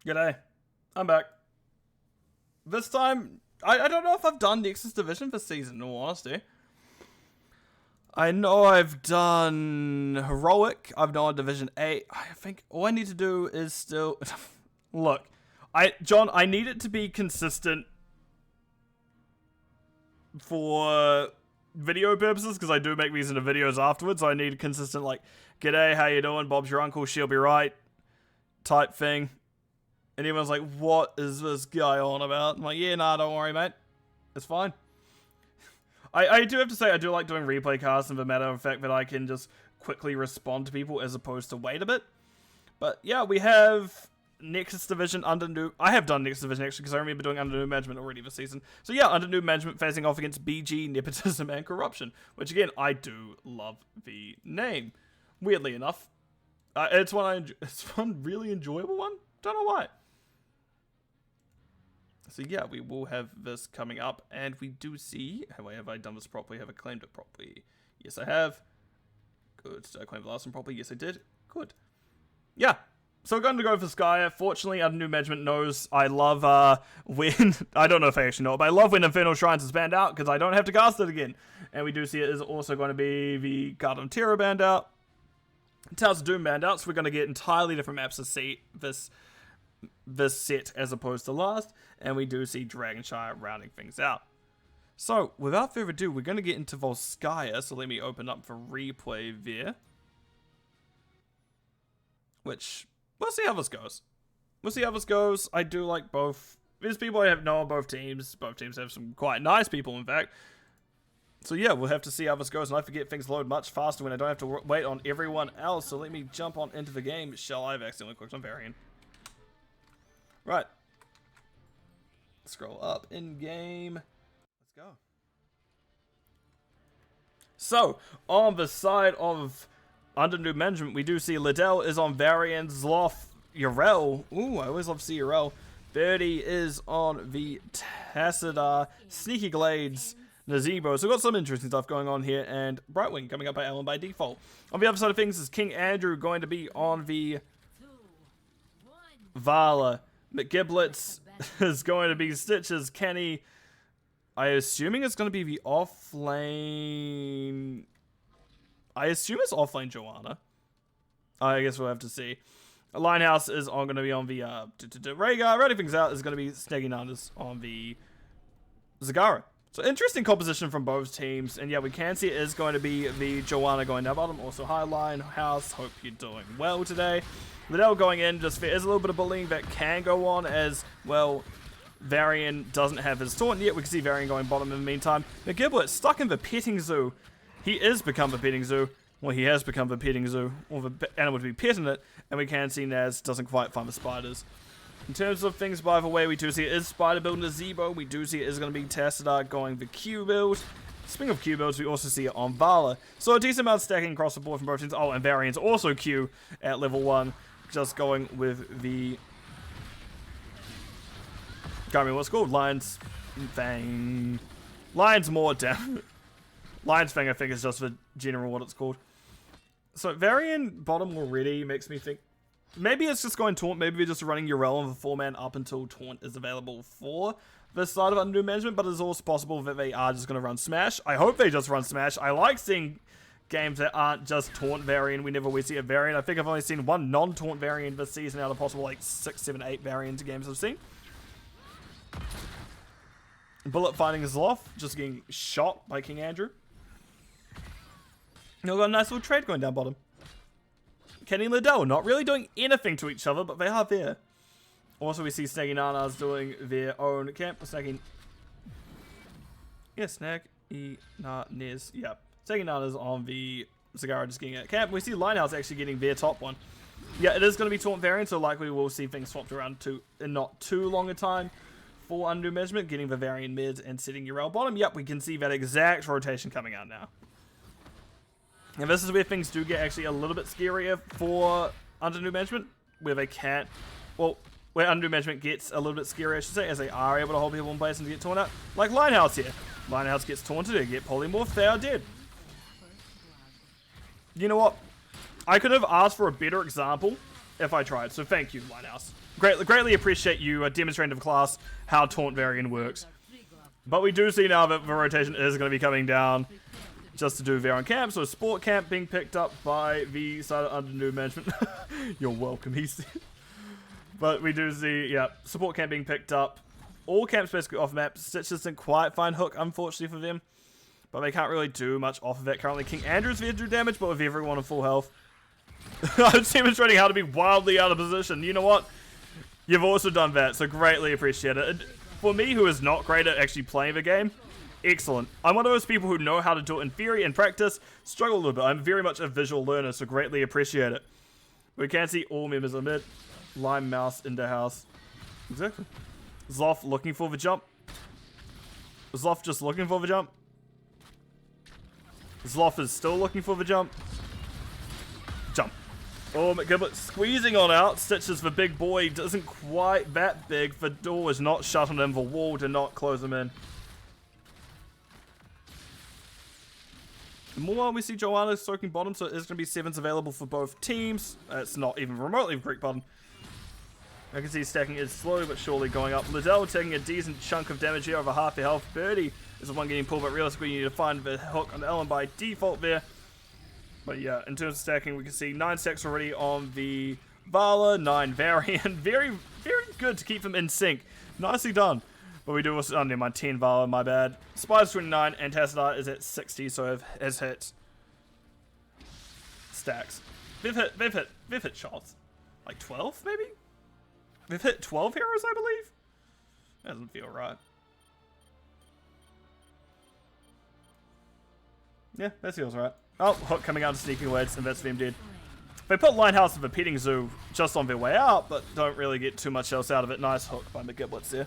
G'day, I'm back. This time, I don't know if I've done Nexus Division this season, in all honesty. I know I've done Heroic, I've done Division 8. I think all I need to do is still... Look, John, I need it to be consistent for video purposes, because I do make these into videos afterwards, so I need a consistent, like, g'day, how you doing, Bob's your uncle, she'll be right, type thing. And everyone's like, what is this guy on about? I'm like, yeah, nah, don't worry, mate. It's fine. I do have to say, I do like doing replay casts, and the matter of fact that I can just quickly respond to people as opposed to wait a bit. But yeah, we have Nexus Division under new... I have done Nexus Division actually, because I remember doing under new management already this season. So yeah, under new management facing off against BG, Nepotism, and Corruption. Which again, I do love the name. Weirdly enough. It's one really enjoyable one. Don't know why. So yeah, we will have this coming up, and we do see... Have I done this properly? Have I claimed it properly? Yes, I have. Good. Did I claim the last one properly? Yes, I did. Good. Yeah. So we're going to go for Skya. Fortunately, under new management knows I love when... I don't know if I actually know it, but I love when Infernal Shrines is banned out, because I don't have to cast it again. And we do see it is also going to be the Garden of Terror banned out. Towers of Doom banned out, so we're going to get entirely different maps to see this set as opposed to last, and we do see Dragonshire rounding things out. So, without further ado, we're going to get into Volskaya, so let me open up for replay there. Which, we'll see how this goes. We'll see how this goes. I do like both. There's people I have known on both teams. Both teams have some quite nice people, in fact. So yeah, we'll have to see how this goes, and I forget things load much faster when I don't have to wait on everyone else, so let me jump on into the game. Shall I have accidentally clicked on Varian? Right. Scroll up in game. Let's go. So, on the side of under new management, we do see Liddell is on Varian, Zloth, Yrel. Ooh, I always love to see Yrel. 30 is on the Tassadar, Sneaky Glades, Nazebo. So we've got some interesting stuff going on here, and Brightwing coming up by Ellen by default. On the other side of things is King Andrew going to be on the Vala. McGiblets is going to be Stitches. Kenny, I assuming it's going to be the offlane. I assume it's offlane Joanna. I guess we'll have to see. Linehouse is going to be on the Rhaegar. Writing things out is going to be Snaggy Nandas on the Zagara. So interesting composition from both teams. And yeah, we can see it is going to be the Joanna going down bottom. Also, hi Linehouse. Hope you're doing well today. Liddell going in, just there is a little bit of bullying that can go on as, well, Varian doesn't have his taunt yet. We can see Varian going bottom in the meantime. McGiblet stuck in the petting zoo. He is become the petting zoo. Well, he has become the petting zoo, or the animal to be petting it, and we can see Naz doesn't quite find the spiders. In terms of things, by the way, we do see it is spider build Nazebo. We do see it is going to be Tassadar going the Q build. Speaking of Q builds, we also see it on Vala. So a decent amount of stacking across the board from both teams. Oh, and Varian's also Q at level 1. Just going with the... Can't remember what it's called. Lion's Fang. Lion's Maw, damn. Lion's Fang, I think, is just the general what it's called. So Varian bottom already makes me think... Maybe it's just going Taunt. Maybe they're just running Yrel and the 4-man up until Taunt is available for this side of Under Management. But it's also possible that they are just going to run Smash. I hope they just run Smash. I like seeing games that aren't just Taunt Variant. We never always see a Variant. I think I've only seen one non-Taunt Variant this season out of possible like 6, 7, 8 Variant games I've seen. Bullet finding Zloth, just getting shot by King Andrew. We've got a nice little trade going down bottom. Kenny and Liddell not really doing anything to each other, but they are there. Also, we see Snaggy Nanas doing their own camp. Snaggy... Yeah, Snaggy Nanas. Yeah. Snaggy Nanas on the Zagara just getting at camp. We see Linehouse actually getting their top one. Yeah, it is going to be Taunt Variant, so likely we'll see things swapped around in not too long a time for under management, getting Vivarian mid and setting Yrel bottom. Yep, we can see that exact rotation coming out now. And this is where things do get actually a little bit scarier for under new management, where they can't, well, where under management gets a little bit scarier, I should say, as they are able to hold people in place and get torn out. Like Linehouse here. Linehouse gets taunted, they get polymorphed, they are dead. You know what? I could have asked for a better example if I tried, so thank you, Linehouse. Greatly appreciate you demonstrating to the class how taunt variant works. But we do see now that the rotation is going to be coming down just to do Veron camp, so sport camp being picked up by the side of under new management. You're welcome, he said. But we do see, yeah, support camp being picked up. All camps basically off map. Stitch doesn't quite find hook, unfortunately for them. But they can't really do much off of it. Currently, King Andrew's there to do damage, but with everyone on full health. I'm demonstrating how to be wildly out of position. You know what? You've also done that, so greatly appreciate it. And for me, who is not great at actually playing the game, excellent. I'm one of those people who know how to do it in theory and practice, struggle a little bit. I'm very much a visual learner, so greatly appreciate it. We can see all members of mid. Lime mouse into house. Exactly. Zoff looking for the jump. Zoff just looking for the jump. Zloff is still looking for the jump. Jump. Oh, McGiblet squeezing on out. Stitch is the big boy. Isn't quite that big. The door is not shut on him. The wall did not close him in. More we see Joanna soaking bottom, so there's going to be 7s available for both teams. It's not even remotely a Greek bottom. I can see stacking is slowly but surely going up. Liddell taking a decent chunk of damage here, over half the health. Birdie is the one getting pulled, but realistically you need to find the hook on Ellen by default there. But yeah, in terms of stacking, we can see 9 stacks already on the Vala, 9 Varian. Very, very good to keep them in sync. Nicely done. But we do also, oh, never mind, 10 Vala, my bad. Spider's 29, and Tassadar is at 60, so has hit stacks. They've hit shots. Like 12, maybe? They've hit 12 heroes, I believe? That doesn't feel right. Yeah, that feels right. Oh, hook coming out and sneaking away, and that's them dead. They put Linehouse of a Petting Zoo just on their way out, but don't really get too much else out of it. Nice hook by McGiblets there.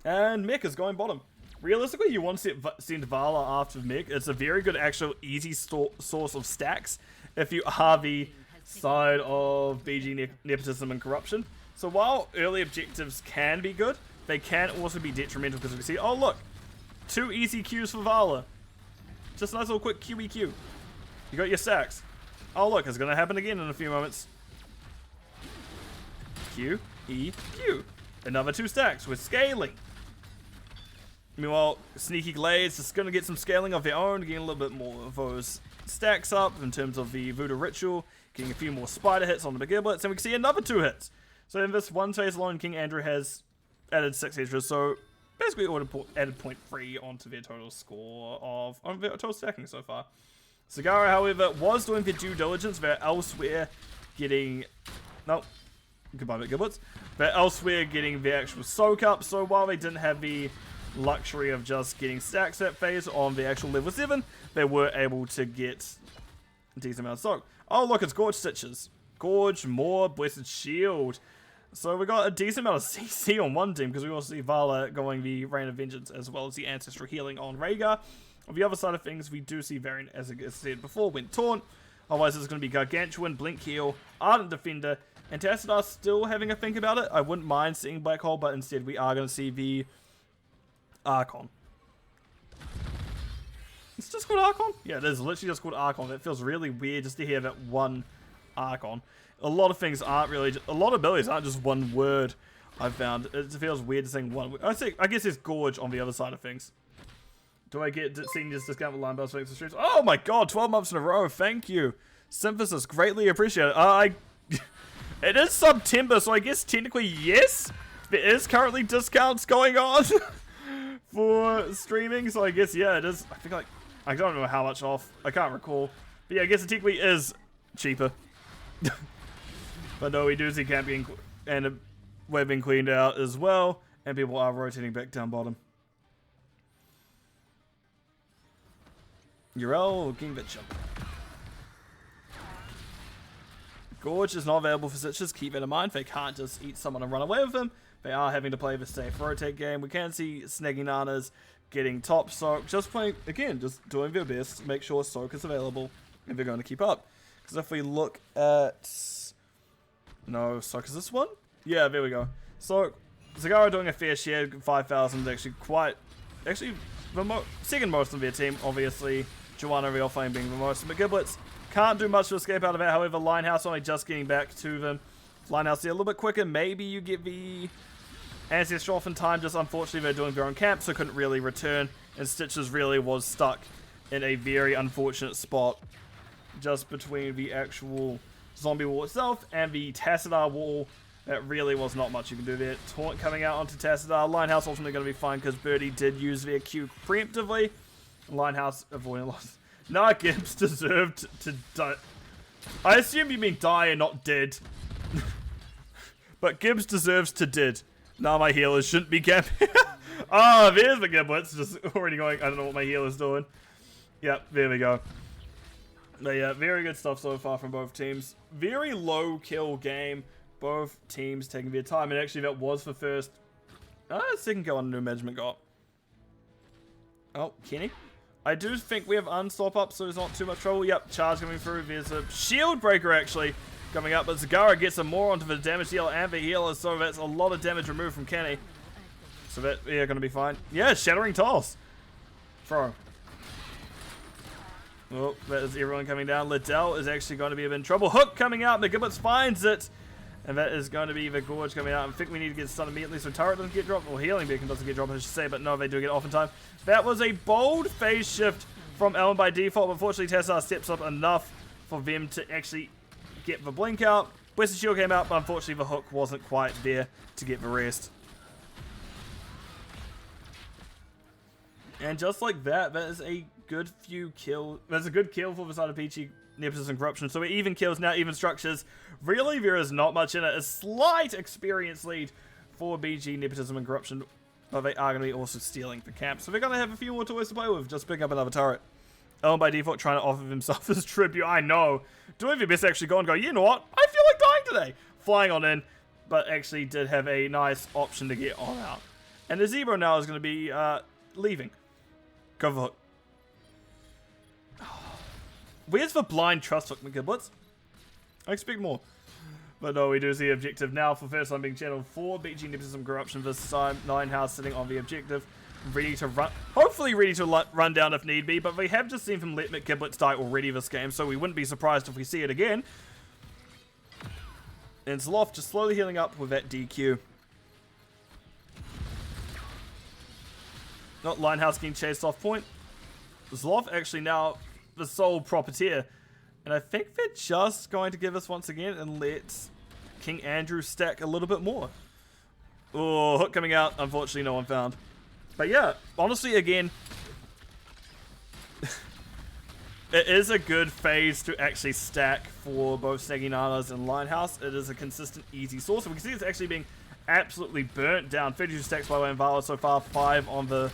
And Mech is going bottom. Realistically, you want to send Vala after Mech. It's a very good, actual, easy source of stacks if you are the side of BG Nepotism and Corruption. So while early objectives can be good, they can also be detrimental because we see, oh look, 2 easy Qs for Vala. Just a nice little quick QEQ. You got your stacks. Oh look, it's going to happen again in a few moments. Q, E, Q. Another 2 stacks with scaling. Meanwhile, Sneaky Glades is going to get some scaling of their own, getting a little bit more of those stacks up in terms of the Voodoo Ritual, getting a few more spider hits on the McGiblets, and we can see another 2 hits. So in this one phase alone, King Andrew has added 6 extras, so basically added 0.3 onto their total score of, on their total stacking so far. Sagara, however, was doing their due diligence. They're elsewhere getting, nope, goodbye McGiblets. They're elsewhere getting the actual soak up, so while they didn't have the luxury of just getting stacks that phase on the actual level 7, they were able to get a decent amount of soak. Oh look, it's Gorge Stitches. Gorge, more Blessed Shield. So we got a decent amount of CC on one team, because we also see Vala going the Rain of Vengeance as well as the Ancestral Healing on Rhaegar. On the other side of things, we do see Varian, as I said before, went Taunt. Otherwise it's going to be Gargantuan, Blink Heal, Ardent Defender, and Tassadar still having a think about it. I wouldn't mind seeing Black Hole, but instead we are going to see the Archon. It's just called Archon? Yeah, it is literally just called Archon. It feels really weird just to hear that one Archon. A lot of things aren't really, a lot of abilities aren't just one word, I've found. It feels weird saying one word. I guess there's Gorge on the other side of things. Do I get Senior's discount with line bells for extra streams? Oh my god, 12 months in a row, thank you. Symphysis, greatly appreciated. It is September, so I guess technically yes. There is currently discounts going on for streaming, so I guess yeah, it is. I think I don't know how much off. I can't recall. But yeah, I guess it technically is cheaper. But no, we do see camp being and we're being cleaned out as well, and people are rotating back down bottom. Yrel getting a bit jump. Gorge is not available for Stitches. Keep that in mind. They can't just eat someone and run away with them. They are having to play the safe rotate game. We can see Snaggy Nanas getting top Soak. Just playing, again, just doing their best to make sure Soak is available if they're going to keep up. Because if we look at... No, Soak is this one? Yeah, there we go. So, Zagara doing a fair share. 5,000 is actually quite... Actually, the second most of their team, obviously. Joanna Real Flame being the most. But Giblets can't do much to escape out of it. However, Linehouse only just getting back to them. Linehouse there a little bit quicker. Maybe you get the Ancestor off in time. Just unfortunately, they're doing their own camp, so couldn't really return. And Stitches really was stuck in a very unfortunate spot just between the actual zombie wall itself and the Tassadar wall. That really was not much you can do there. Taunt coming out onto Tassadar. Linehouse ultimately going to be fine because Birdie did use their Q preemptively. Linehouse avoiding loss. Nah, Gibbs deserved to die. I assume you mean die and not dead. But Gibbs deserves to did. Now my healers shouldn't be camping. Ah, there's the Giblets just already going. I don't know what my healer's doing. Yep, there we go. But yeah, very good stuff so far from both teams. Very low kill game. Both teams taking their time. And actually that was the first... second kill on New Management got. Oh, Kenny. I do think we have Unstop up, so there's not too much trouble. Yep, charge coming through. There's a shield breaker actually coming up. But Zagara gets some more onto the damage dealer and the healer. So that's a lot of damage removed from Kenny. So that, yeah, going to be fine. Yeah, Shattering Toss. Throw. Oh, that is everyone coming down. Liddell is actually going to be in trouble. Hook coming out. McGibbets finds it. And that is going to be the Gorge coming out. I think we need to get stunned immediately so turret doesn't get dropped. Or healing beacon doesn't get dropped, I should say. But no, they do get off in time. That was a bold phase shift from Ellen by default. Unfortunately, Tessar steps up enough for them to actually get the blink out. Western Shield came out, but unfortunately the hook wasn't quite there to get the rest. And just like that, that is a good few kill. That's a good kill for the side of Peachy, Nepotism, and Corruption. So we're even kills now, even structures. Really, there is not much in it. A slight experience lead for BG, Nepotism, and Corruption. But they are going to be also stealing the camp. So they're going to have a few more toys to play with. Just pick up another turret. Ellen by default trying to offer himself as tribute. I know. Doing their best actually go and go, you know what? I feel like dying today. Flying on in. But actually did have a nice option to get on out. And the Zebra now is going to be leaving. Go for hook. Where's the blind trust hook, McGiblets? I expect more. But no, we do see objective now for first time being channeled for BG Nepotism Corruption this time. Ninehouse sitting on the objective. Ready to run. Hopefully ready to run down if need be. But we have just seen him let McGiblets die already this game. So we wouldn't be surprised if we see it again. And Zloth just slowly healing up with that DQ. Not Linehouse getting chased off point. Zloth actually now the sole profiteer. And I think they're just going to give us once again and let King Andrew stack a little bit more. Oh, hook coming out. Unfortunately, no one found. But yeah, honestly, again, it is a good phase to actually stack for both Snaggy Nanas and Linehouse. It is a consistent, easy source. And we can see it's actually being absolutely burnt down. 32 stacks by Wayne Vala so far, 5 on the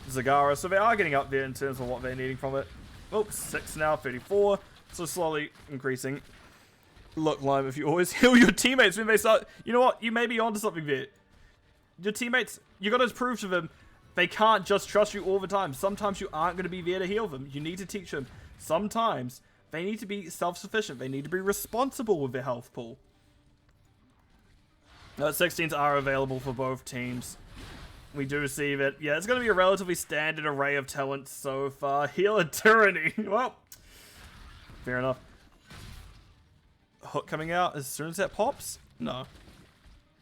Zagara. So they are getting up there in terms of what they're needing from it. Oh, 6 now, 34. So slowly increasing. Look, Lime, if you always heal your teammates when they start... You know what? You may be onto something there. Your teammates, you got to prove to them they can't just trust you all the time. Sometimes you aren't going to be there to heal them. You need to teach them. Sometimes they need to be self-sufficient. They need to be responsible with their health pool. 16s are available for both teams. We do see that, yeah, it's going to be a relatively standard array of talents so far. Healer Tyranny. Well, fair enough. Hook coming out as soon as that pops? No.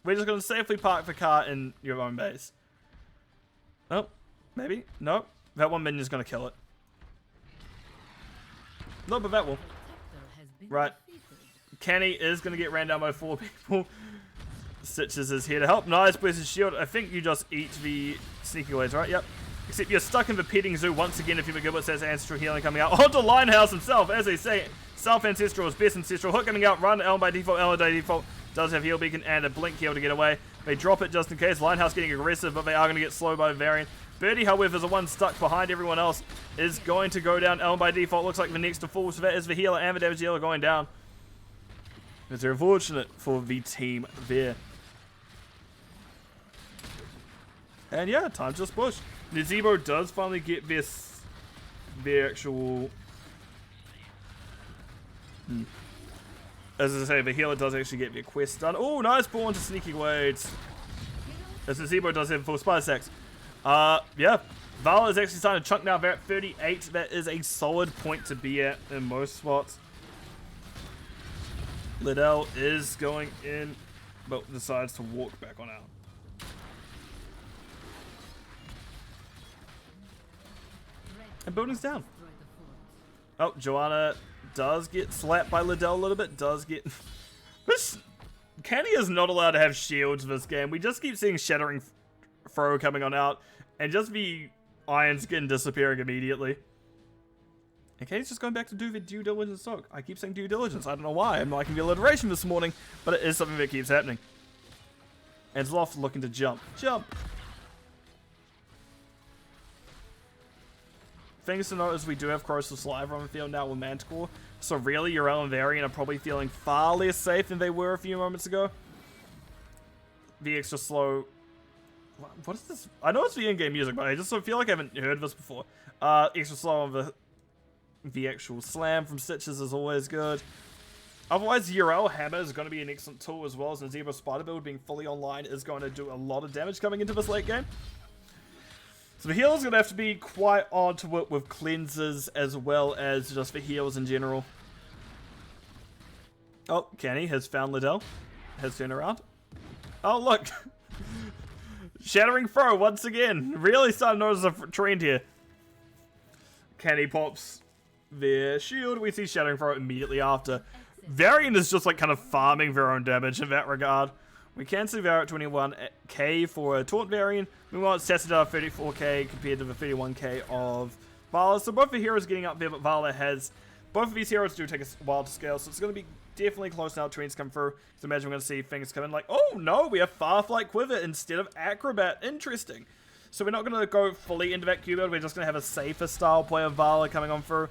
We're just going to safely park the car in your own base. Oh, maybe. No. That one minion's going to kill it. No, but that will. Right. Kenny is going to get ran down by 4 people. Stitches is here to help. Nice, Blessed Shield. I think you just eat the sneaky ways, right? Yep. Except you're stuck in the petting zoo once again if you McGibbet says Ancestral Healing coming out. Onto Linehouse himself, as they say. Self-Ancestral is best Ancestral. Hook coming out, run. Ellen by default, Ellen by default does have Heal Beacon and a Blink Heal to get away. They drop it just in case. Linehouse getting aggressive, but they are going to get slowed by Varian. Birdie, however, is the one stuck behind everyone else, is going to go down. Ellen by default looks like the next to fall, so that is the healer and the damage dealer going down. It's very fortunate for the team there. And yeah, time just push. Nazebo does finally get this, the actual... As I say, the healer does actually get the quest done. Oh, nice ball into sneaky waves. As Nazebo does have full spider stacks. Yeah. Val is actually starting to chunk now. They're at 38. That is a solid point to be at in most spots. Liddell is going in, but decides to walk back on out. And building's down. Oh, Joanna does get slapped by Liddell a little bit. Does get... Kenny is not allowed to have shields this game. We just keep seeing Shattering Throw coming on out. And just the Iron Skin disappearing immediately. And Kenny's just going back to do the due diligence soak. I keep saying due diligence. I don't know why. I'm liking the alliteration this morning. But it is something that keeps happening. And Zloth looking to jump. Jump! Things to note is we do have Corrosive Saliva on the field now with Manticore. So really, Yrel and Varian are probably feeling far less safe than they were a few moments ago. The extra slow... What is this? I know it's the in-game music, but I just feel like I haven't heard this before. Extra slow on the actual slam from Stitches is always good. Otherwise, Yrel Hammer is going to be an excellent tool as well, as Nazebo Spider Build being fully online is going to do a lot of damage coming into this late game. So the healer's going to have to be quite on to it with cleanses as well as just the heals in general. Oh, Kenny has found Liddell. Has turned around. Oh, look. Shattering Throw once again. Really starting to notice a trend here. Kenny pops their shield. We see Shattering Throw immediately after. Varian is just like kind of farming their own damage in that regard. We can see Var at 21k for a Taunt Varian. Meanwhile, it's tested out 34k compared to the 31k of Vala. So both the heroes getting up there, but Vala has... Both of these heroes do take a while to scale, so it's going to be definitely close now. Trends come through. So imagine we're going to see things come in like, oh no, we have Farflight Quiver instead of Acrobat. Interesting. So we're not going to go fully into that Q build. We're just going to have a safer style play of Vala coming on through.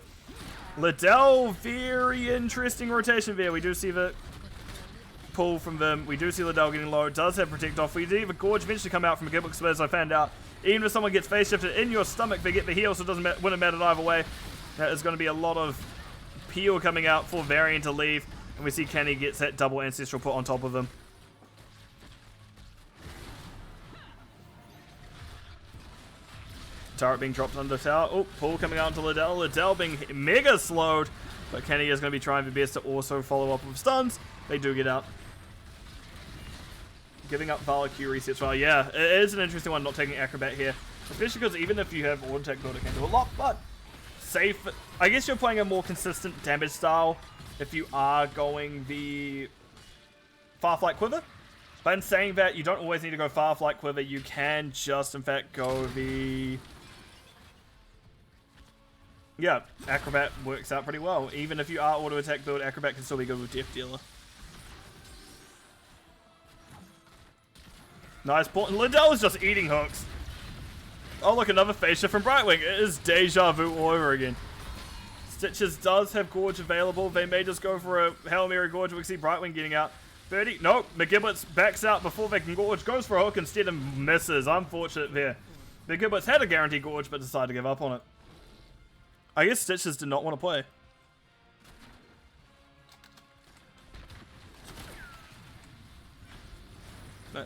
Liddell, very interesting rotation there. We do see the... pull from them. We do see Liddell getting low. Does have Protect Off. We do have a Gorge eventually come out from a Gibbook, so as I found out, even if someone gets face shifted in your stomach, they get the heal, so it wouldn't matter either way. That is going to be a lot of peel coming out for Varian to leave, and we see Kenny gets that double Ancestral put on top of him. Turret being dropped under the tower. Oh, pull coming out into Liddell. Liddell being mega slowed, but Kenny is going to be trying their best to also follow up with stuns. They do get out. Giving up Vala Q resets. Well, yeah, it is an interesting one not taking Acrobat here. Especially because even if you have Auto Tech build, it can do a lot, but safe. I guess you're playing a more consistent damage style if you are going the Farflight Quiver. But in saying that, you don't always need to go Farflight Quiver. You can just, in fact, go the... Yeah, Acrobat works out pretty well. Even if you are Auto Attack build, Acrobat can still be good with Death Dealer. Nice point. And Liddell is just eating hooks. Oh, look, another face shift from Brightwing. It is deja vu all over again. Stitches does have Gorge available. They may just go for a Hail Mary Gorge. We can see Brightwing getting out. 30. Nope. McGiblets backs out before they can Gorge. Goes for a hook instead and misses. Unfortunate there. McGiblets had a guaranteed Gorge but decided to give up on it. I guess Stitches did not want to play.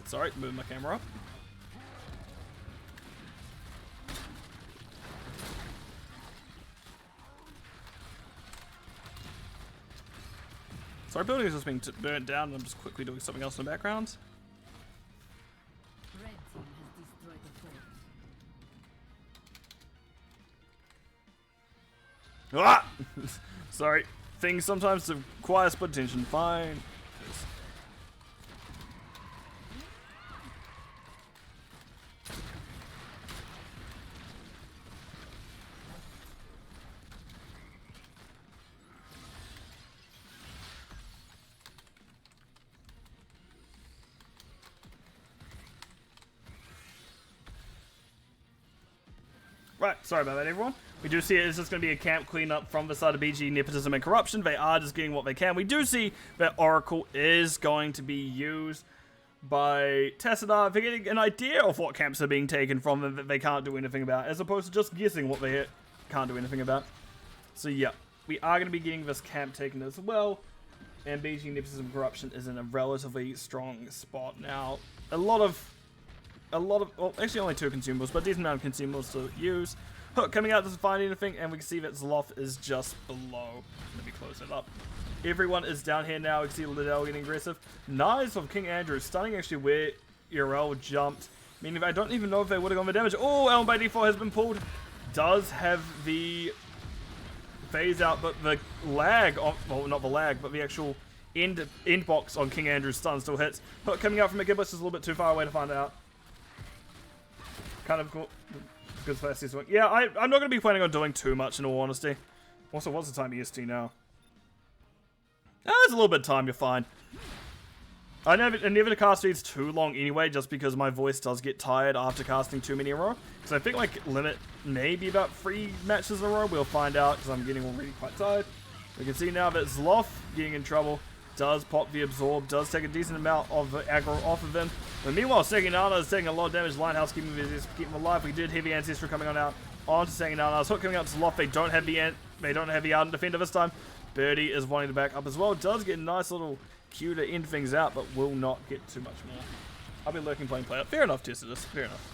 Sorry, move my camera up. So our building is just being burnt down, and I'm just quickly doing something else in the background. Red team has destroyed the fort. Ah! Sorry. Things sometimes require split attention. Fine. Right, sorry about that, everyone. We do see it's just going to be a camp cleanup from the side of BG, Nepotism, and Corruption. They are just getting what they can. We do see that Oracle is going to be used by Tassadar. They're getting an idea of what camps are being taken from them that they can't do anything about, as opposed to just guessing what they can't do anything about. So yeah, we are going to be getting this camp taken as well. And BG, Nepotism, Corruption is in a relatively strong spot now. A lot of, well, actually only 2 consumables, but a decent amount of consumables to use. Hook coming out doesn't find anything, and we can see that Zloth is just below. Let me close it up. Everyone is down here now. We can see Liddell getting aggressive. Nice of King Andrew, stunning actually where Urel jumped. Meaning I don't even know if they would have gone for damage. Oh, Elm by default has been pulled. Does have the phase out, but the lag on, well, not the lag, but the actual end box on King Andrew's stun still hits. Hook coming out from a Gibbous is a little bit too far away to find out. Kind of cool. Good first one. Yeah, I'm not going to be planning on doing too much in all honesty. Also, what's the time EST now? There's a little bit of time, you're fine. I never cast these too long anyway, just because my voice does get tired after casting too many in a row. So I think like limit maybe about 3 matches in a row. We'll find out because I'm getting already quite tired. We can see now that Zloth getting in trouble. Does pop the absorb, does take a decent amount of aggro off of him. But meanwhile, Sanginana is taking a lot of damage. Lighthouse keeping him alive. We did heavy Ancestral coming on out onto Sanginana. Hook coming out to Zloth. They don't have the Ardent Defender this time. Birdie is wanting to back up as well. Does get a nice little Q to end things out, but will not get too much more. I'll be lurking playing play out. Fair enough, Tessidus. Fair enough.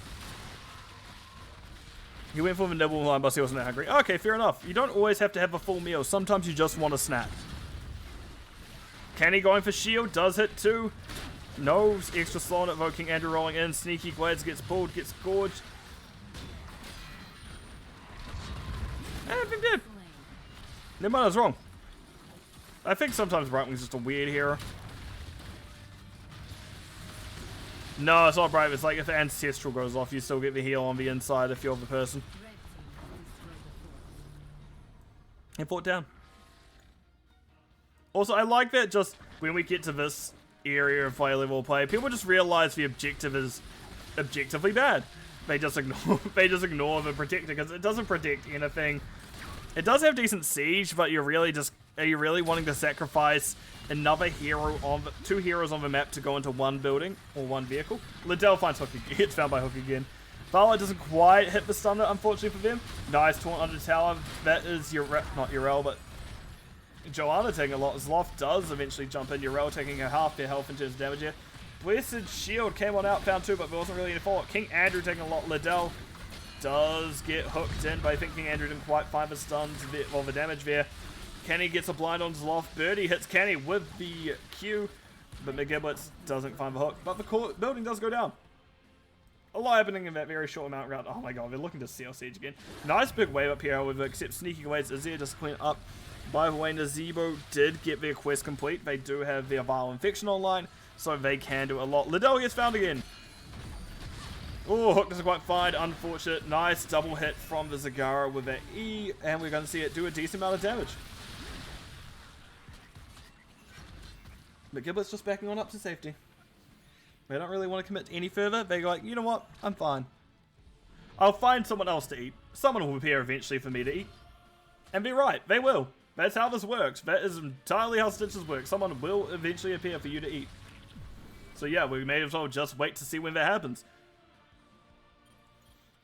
He went for the nibble line, but he wasn't that hungry. Okay, fair enough. You don't always have to have a full meal. Sometimes you just want a snack. Kenny going for shield, does hit too. No extra slow on it, King Andrew rolling in. Sneaky Glades gets pulled, gets gorged. Everything did. Never mind, I was wrong. I think sometimes Brightwing's just a weird hero. No, it's not Bright. It's like if the Ancestral goes off, you still get the heal on the inside if you're the person. And fought down. Also, I like that just when we get to this area of high level play, people just realize the objective is objectively bad. They just ignore the protector because it doesn't protect anything. It does have decent siege, but are you really wanting to sacrifice another hero on 2 heroes on the map to go into one building or one vehicle? Liddell finds Hook again. Gets found by Hook again. Vala doesn't quite hit the stunner, unfortunately for them. Nice taunt under tower. That is not Urel, but Joanna taking a lot. Zloth does eventually jump in. Urel taking her half their health in terms of damage here. Blessed Shield came on out, found 2, but there wasn't really any follow-up. King Andrew taking a lot. Liddell does get hooked in, but I think King Andrew didn't quite find the stuns or the damage there. Kenny gets a blind on Zloth. Birdie hits Kenny with the Q, but McGiblets doesn't find the hook. But the building does go down. A lot happening in that very short amount of round. Oh my god, they're looking to seal siege again. Nice big wave up here, however, except Sneaky Waves is there just clean up. By the way, Nazebo did get their quest complete. They do have their Vile Infection online, so they can do a lot. Liddell gets found again. Oh, Hook doesn't quite find. Unfortunate. Nice double hit from the Zagara with that E, and we're going to see it do a decent amount of damage. But Giblet's just backing on up to safety. They don't really want to commit any further. They're like, you know what? I'm fine. I'll find someone else to eat. Someone will appear eventually for me to eat. And be right. They will. That's how this works. That is entirely how Stitches work. Someone will eventually appear for you to eat. So yeah, we may as well just wait to see when that happens.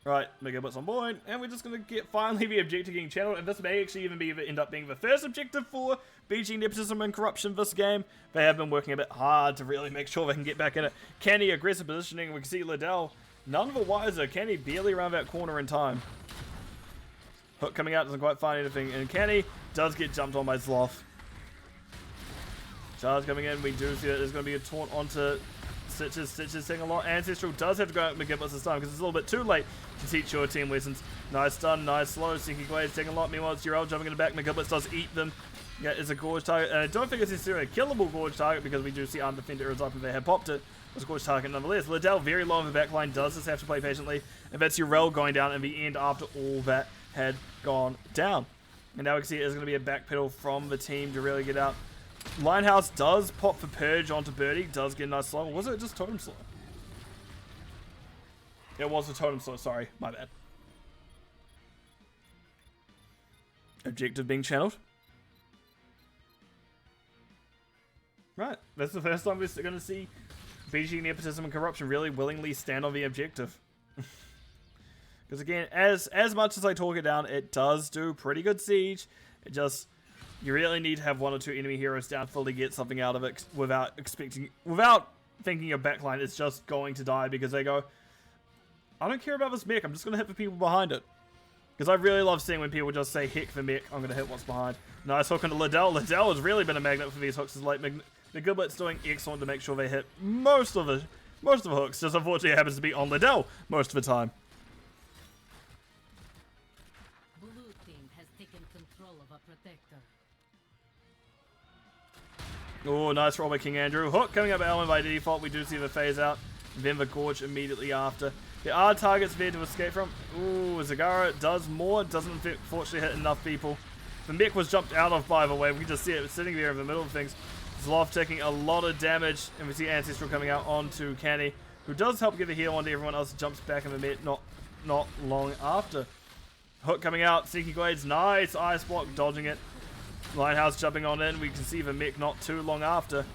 Right, Megabut's on board, and we're just going to get finally the objective getting channeled, and this may actually even end up being the first objective for BG Nepotism and Corruption this game. They have been working a bit hard to really make sure they can get back in it. Kenny, aggressive positioning, we can see Liddell, none of the wiser. Kenny barely around that corner in time. Hook coming out, doesn't quite find anything, and Kenny does get jumped on by Zloth. Charge coming in, we do see that there's going to be a taunt onto Stitches. Stitches taking a lot. Ancestral does have to go out McGibbets this time because it's a little bit too late to teach your team lessons. Nice stun, nice slow. Sneaky Glades taking a lot. Meanwhile, it's Urel jumping in the back. McGibbets does eat them. Yeah, it's a gorge target. And I don't think it's necessarily a killable gorge target because we do see Undefender is up if they had popped it. It's a gorge target nonetheless. Liddell very low in the back line, does just have to play patiently. And that's Urel going down in the end after all that had gone down. And now we can see there's going to be a backpedal from the team to really get out. Linehouse does pop for Purge onto Birdie, does get a nice slow. Was it just Totem Slow? It was a Totem Slow, sorry, my bad. Objective being channeled. Right, that's the first time we're going to see BG Nepotism and Corruption really willingly stand on the objective. Because again, as much as I talk it down, it does do pretty good siege. It just, you really need to have 1 or 2 enemy heroes down fully get something out of it without thinking your backline is just going to die because they go, I don't care about this mech, I'm just going to hit the people behind it. Because I really love seeing when people just say, heck the mech, I'm going to hit what's behind. Nice hook into Liddell. Liddell has really been a magnet for these hooks as late. The Giblet's doing excellent to make sure they hit most of the hooks. Just unfortunately it happens to be on Liddell most of the time. Blue team has taken control of a protector. Oh, nice roll by King Andrew. Hook coming up Allen by default. We do see the phase out. Then the Gorge immediately after. There are targets there to escape from. Ooh, Zagara does more. Doesn't unfortunately hit enough people. The mech was jumped out of, by the way. We can just see it sitting there in the middle of things. Zloth taking a lot of damage. And we see Ancestral coming out onto Canny, who does help give a heal onto everyone else. Jumps back in the mech not long after. Hook coming out. Sneaky Glades. Nice ice block. Dodging it. Lighthouse jumping on in. We can see the mech not too long after.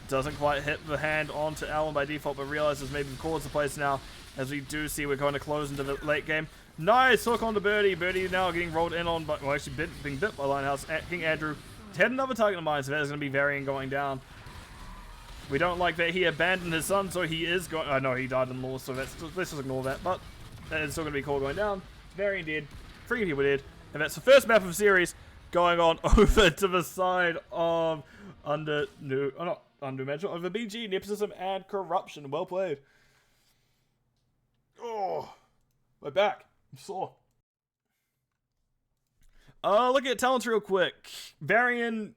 Doesn't quite hit the hand onto Allen by default, but realizes maybe the cause the place now. As we do see, we're going to close into the late game. Nice hook onto Birdie. Birdie now getting rolled in on, but well, actually being bit by Lighthouse. King Andrew had another target in mind, so there's going to be Varian going down. We don't like that he abandoned his son, so he is going. Oh no, he died in law, so let's just ignore that. But that is still going to be called going down. Varian dead. 3 people dead, and that's the first map of the series going on over to the side of over BG, Nepotism, and Corruption. Well played. Oh, my back. I'm sore. Look at talents real quick. Varian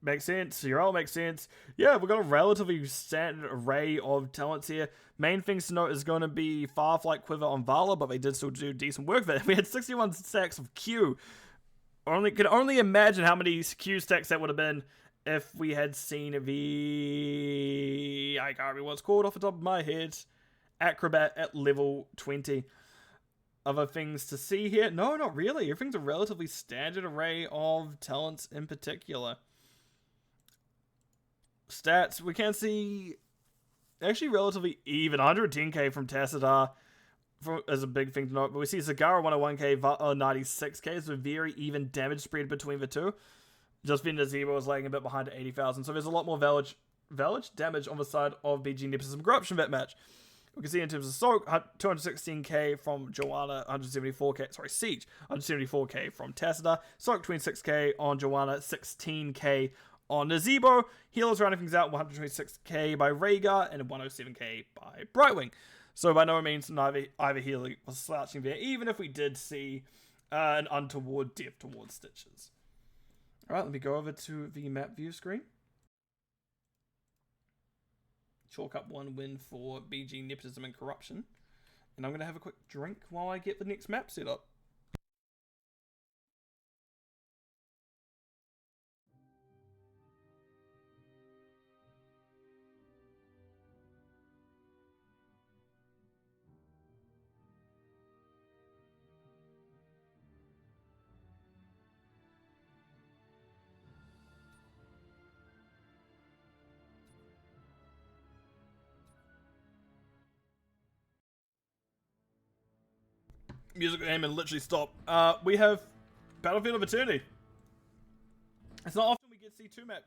makes sense. Urel makes sense. Yeah, we've got a relatively standard array of talents here. Main things to note is going to be Fireflight Quiver on Vala, but they did still do decent work there. We had 61 stacks of Q. Can only imagine how many Q stacks that would have been if we had seen the... I can't remember what it's called off the top of my head. Acrobat at level 20. Other things to see here? No, not really. Everything's a relatively standard array of talents in particular. Stats, we can see actually relatively even. 110k from Tassadar is a big thing to note, but we see Zagara 101k, 96k. It's a very even damage spread between the two. Just being the Zero was laying a bit behind at 80,000, so there's a lot more village damage on the side of BG Nepotism Corruption that match. We can see in terms of Soak, 216k from Joanna, 174k, sorry, Siege, 174k from Tassadar, Soak 26k on Joanna, 16k on Nazebo, Healers rounding things out, 126k by Rhaegar, and 107k by Brightwing. So by no means either healer was slouching there, even if we did see an untoward death towards Stitches. Alright, let me go over to the map view screen. Chalk up 1 win for BG Nepotism and Corruption. And I'm going to have a quick drink while I get the next map set up. Music aim and literally stop. We have Battlefield of Eternity. It's not often we get C2 map.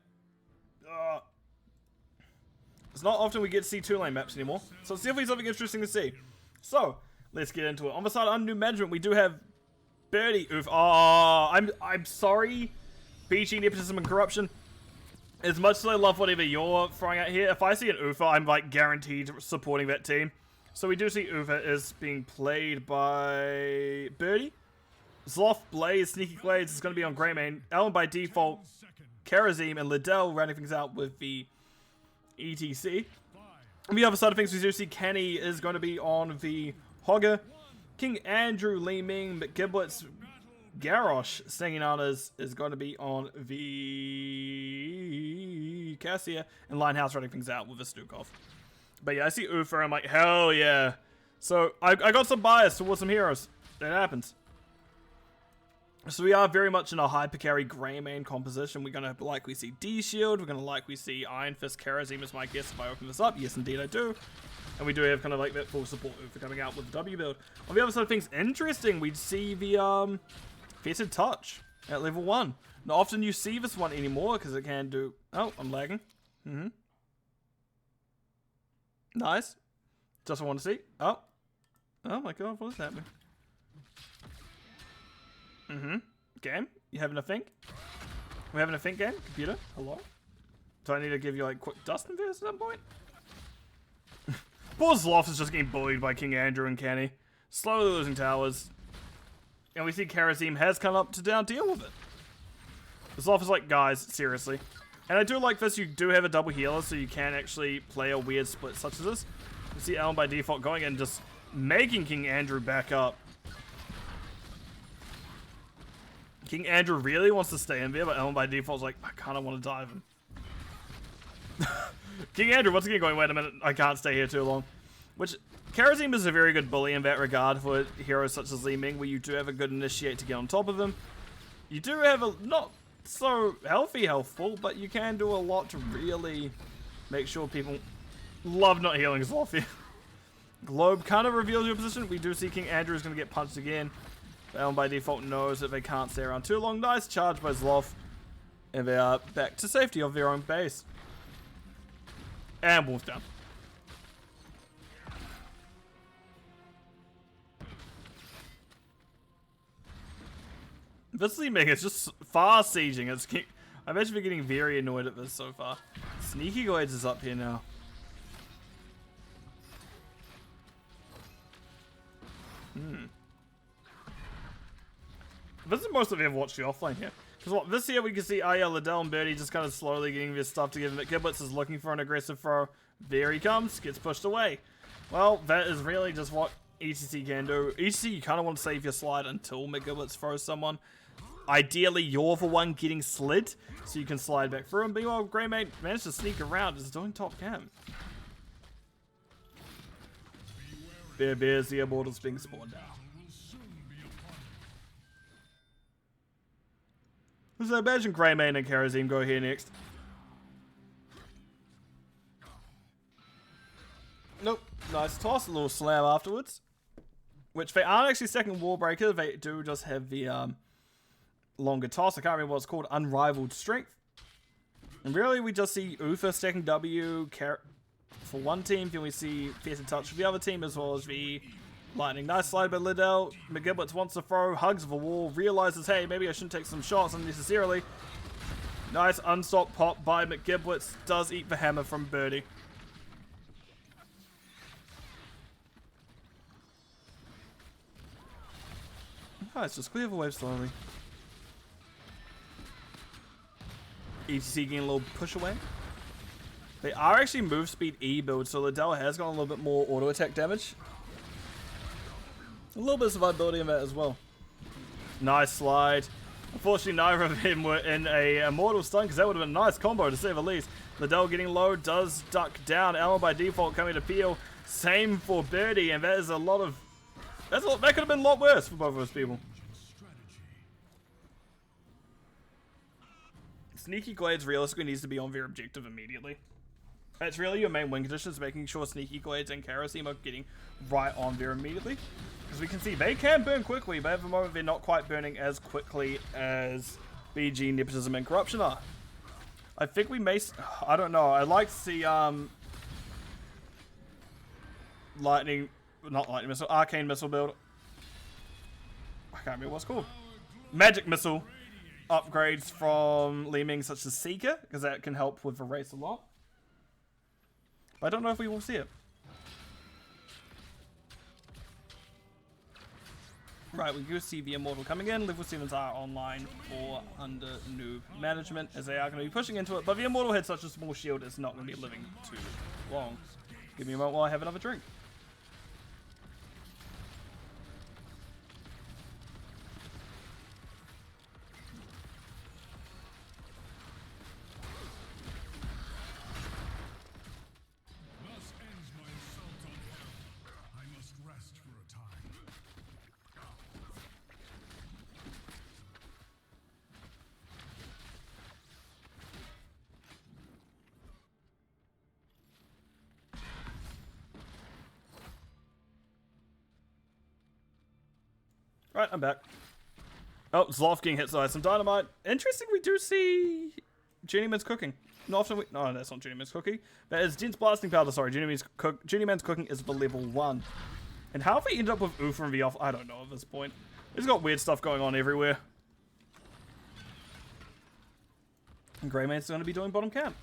It's not often we get C2 lane maps anymore. So it's definitely something interesting to see. So let's get into it. On the side of New Management, we do have Birdie. Oof. I'm sorry, BG Nepotism and Corruption. As much as I love whatever you're throwing out here, if I see an UFA, I'm like guaranteed supporting that team. So we do see Uva is being played by Birdie. Zloth, Blaze, Sneaky Glades is going to be on Greymane. Allen by default, Karazim, and Liddell rounding things out with the ETC. On the other side of things, we do see Kenny is going to be on the Hogger. King Andrew, Li Ming, McGiblets, Garrosh, singing on is going to be on the Cassia, and Linehouse running things out with a Stukov. But yeah, I see Ufa, I'm like, hell yeah. So, I got some bias towards some heroes. That happens. So we are very much in a hyper carry grey main composition. We're going to likely see D-Shield. We're going to likely see Iron Fist Karazim is my guess if I open this up. Yes, indeed I do. And we do have kind of like that full support for coming out with the W build. On the other side of things, interesting, we'd see the Fetid Touch at level 1. Not often you see this one anymore because it can do... Oh, I'm lagging. Nice. Just want to see. Oh. Oh my god, what is happening? Game? You having a think? We're having a think, game? Computer? Hello? Do I need to give you like quick dust inverse at some point? Poor Zloth is just getting bullied by King Andrew and Kenny. Slowly losing towers. And we see Karazim has come up to down deal with it. Zloth is like, guys, seriously. And I do like this, you do have a double healer, so you can actually play a weird split such as this. You see Alan by default going and just making King Andrew back up. King Andrew really wants to stay in there, but Ellen by default's like, I kind of want to dive him. King Andrew once again going, wait a minute, I can't stay here too long. Which, Karazim is a very good bully in that regard for heroes such as Li Ming, where you do have a good initiate to get on top of him. You do have a not so healthful, but you can do a lot to really make sure people love not healing Zloth. Globe kind of reveals your position. We do see King Andrew is going to get punched again. Ellen by default knows that they can't stay around too long. Nice charge by Zloth. And they are back to safety of their own base. And Wolf down. This Li Ming is just far sieging. I'm actually getting very annoyed at this so far. Sneaky Glades is up here now. This is most of you have watched the offlane here. Because what this here we can see Liddell and Birdie just kind of slowly getting their stuff together. McGiblets is looking for an aggressive throw. There he comes, gets pushed away. Well, that is really just what ETC can do. ETC, you kind of want to save your slide until McGiblets throws someone. Ideally, you're the one getting slid, so you can slide back through. And meanwhile, Greymate managed to sneak around, is doing top cam. Bears, the immortals being spawned out. So I imagine Greymane and Karazim go here next. Nope. Nice toss. A little slam afterwards. Which they aren't actually second wall breaker. They do just have the longer toss. I can't remember what it's called. Unrivaled strength. And really we just see Uther stacking W for one team. Then we see Fierce Touch for the other team as well as the Lightning. Nice slide by Liddell. McGiblets wants to throw, hugs the wall, realizes, hey, maybe I shouldn't take some shots unnecessarily. Nice unstopped pop by McGiblets. Does eat the hammer from Birdie. Nice, just clear the wave slowly. ETC getting a little push away. They are actually move speed E build, so Liddell has got a little bit more auto attack damage. A little bit of survivability in that as well. Nice slide. Unfortunately, neither of them were in a immortal stun because that would have been a nice combo to say the least. Liddell getting low, does duck down. Allen by default coming to peel. Same for Birdie, and that is a lot of... that could have been a lot worse for both of those people. Sneaky Glades realistically needs to be on their objective immediately. That's really your main win condition, is making sure Sneaky Glades and Karazim are getting right on there immediately. Because we can see they can burn quickly, but at the moment they're not quite burning as quickly as BG, Nepotism, and Corruption are. I think we may... I don't know. I'd like to see Lightning... not Lightning Missile. Arcane Missile build. I can't remember what it's called. Magic Missile upgrades from Li Ming such as Seeker, because that can help with the race a lot. But I don't know if we will see it. Right, we do see the Immortal coming in. Level 7s are online for under noob management, as they are going to be pushing into it. But the Immortal had such a small shield, it's not going to be living too long. Give me a moment while I have another drink. Right, I'm back. Oh, Zloth getting hit by some dynamite. Interesting, we do see Journeyman's cooking. Not often we... No, that's not Journeyman's cooking. That is Dense Blasting Powder, sorry. Journeyman's cooking is for level 1. And how have we ended up with Ufa and V off? I don't know at this point. We've got weird stuff going on everywhere. And Greymane's going to be doing bottom camp.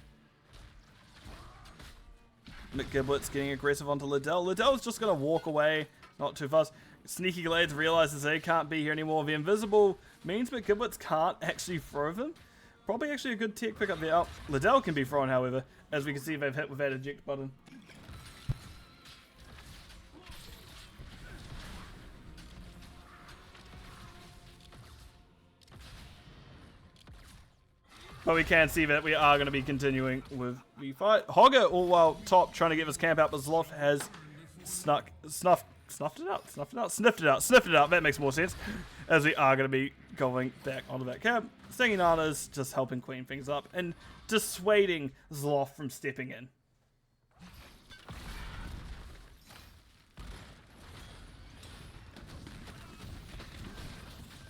McGiblet's getting aggressive onto Liddell. Liddell's just going to walk away. Not too fast. Sneaky Glades realizes they can't be here anymore. The invisible means McGiblets can't actually throw them. Probably actually a good tech pickup there. Oh, Liddell can be thrown, however. As we can see, they've hit with that eject button. But we can see that we are going to be continuing with the fight. Hogger all while top trying to get this camp out, but Zloth has sniffed it out. That makes more sense. As we are going to be going back onto that camp. Stinging Nana's just helping clean things up and dissuading Zloth from stepping in.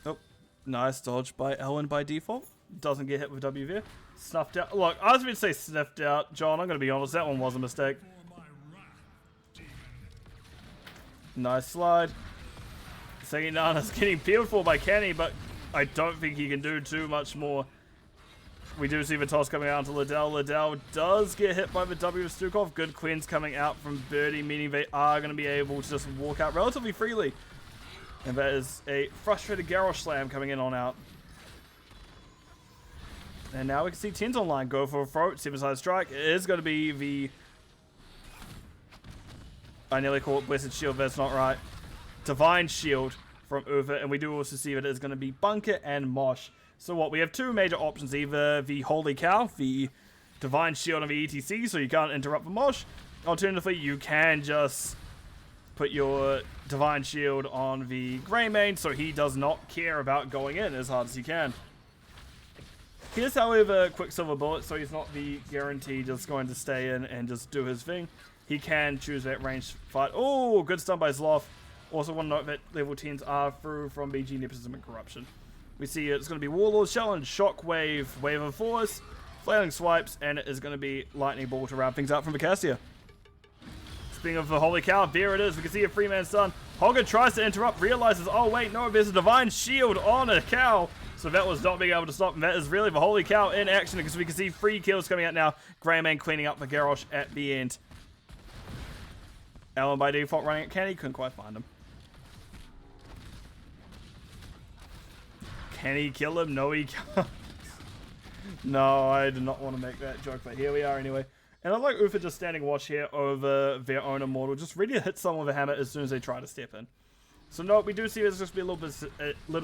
Oh, nice dodge by Elwin by default. Doesn't get hit with W there. Snuffed out. Look, I was going to say sniffed out. John, I'm going to be honest, that one was a mistake. Nice slide. Singing Nana's getting peeled for by Kenny, but I don't think he can do too much more. We do see the toss coming out to Liddell. Liddell does get hit by the W of Stukov. Good cleanse coming out from Birdie, meaning they are going to be able to just walk out relatively freely. And that is a frustrated Garrosh slam coming in on out. And now we can see Tens online go for a throat. 7-side strike. It is going to be the... I nearly call it Blessed Shield, that's not right. Divine Shield from Ufa. And we do also see that it's going to be Bunker and Mosh. So what? We have two major options. Either the Holy Cow, the Divine Shield on the ETC, so you can't interrupt the Mosh. Alternatively, you can just put your Divine Shield on the Greymane, so he does not care about going in as hard as he can. Here's, however, Quicksilver Bullet, so he's not the guarantee just going to stay in and just do his thing. He can choose that ranged fight. Oh, good stun by Zloth. Also want to note that level 10s are through from BG, Nepotism, and Corruption. We see it's going to be Warlord's Challenge, Shockwave, Wave of Force, Flailing Swipes, and it is going to be Lightning Ball to round things out from Vacassia. Speaking of the Holy Cow, there it is. We can see a free-man stun. Hogger tries to interrupt, realizes, oh wait, no, there's a Divine Shield on a cow. So that was not being able to stop, and that is really the Holy Cow in action, because we can see 3 kills coming out now. Greymane cleaning up the Garrosh at the end. Alan by default running at Kenny, couldn't quite find him. Can he kill him? No, he can't. No, I did not want to make that joke, but here we are anyway. And I like Ufa just standing watch here over their own immortal, just ready to hit someone with a hammer as soon as they try to step in. So no, we do see there's just be a little bit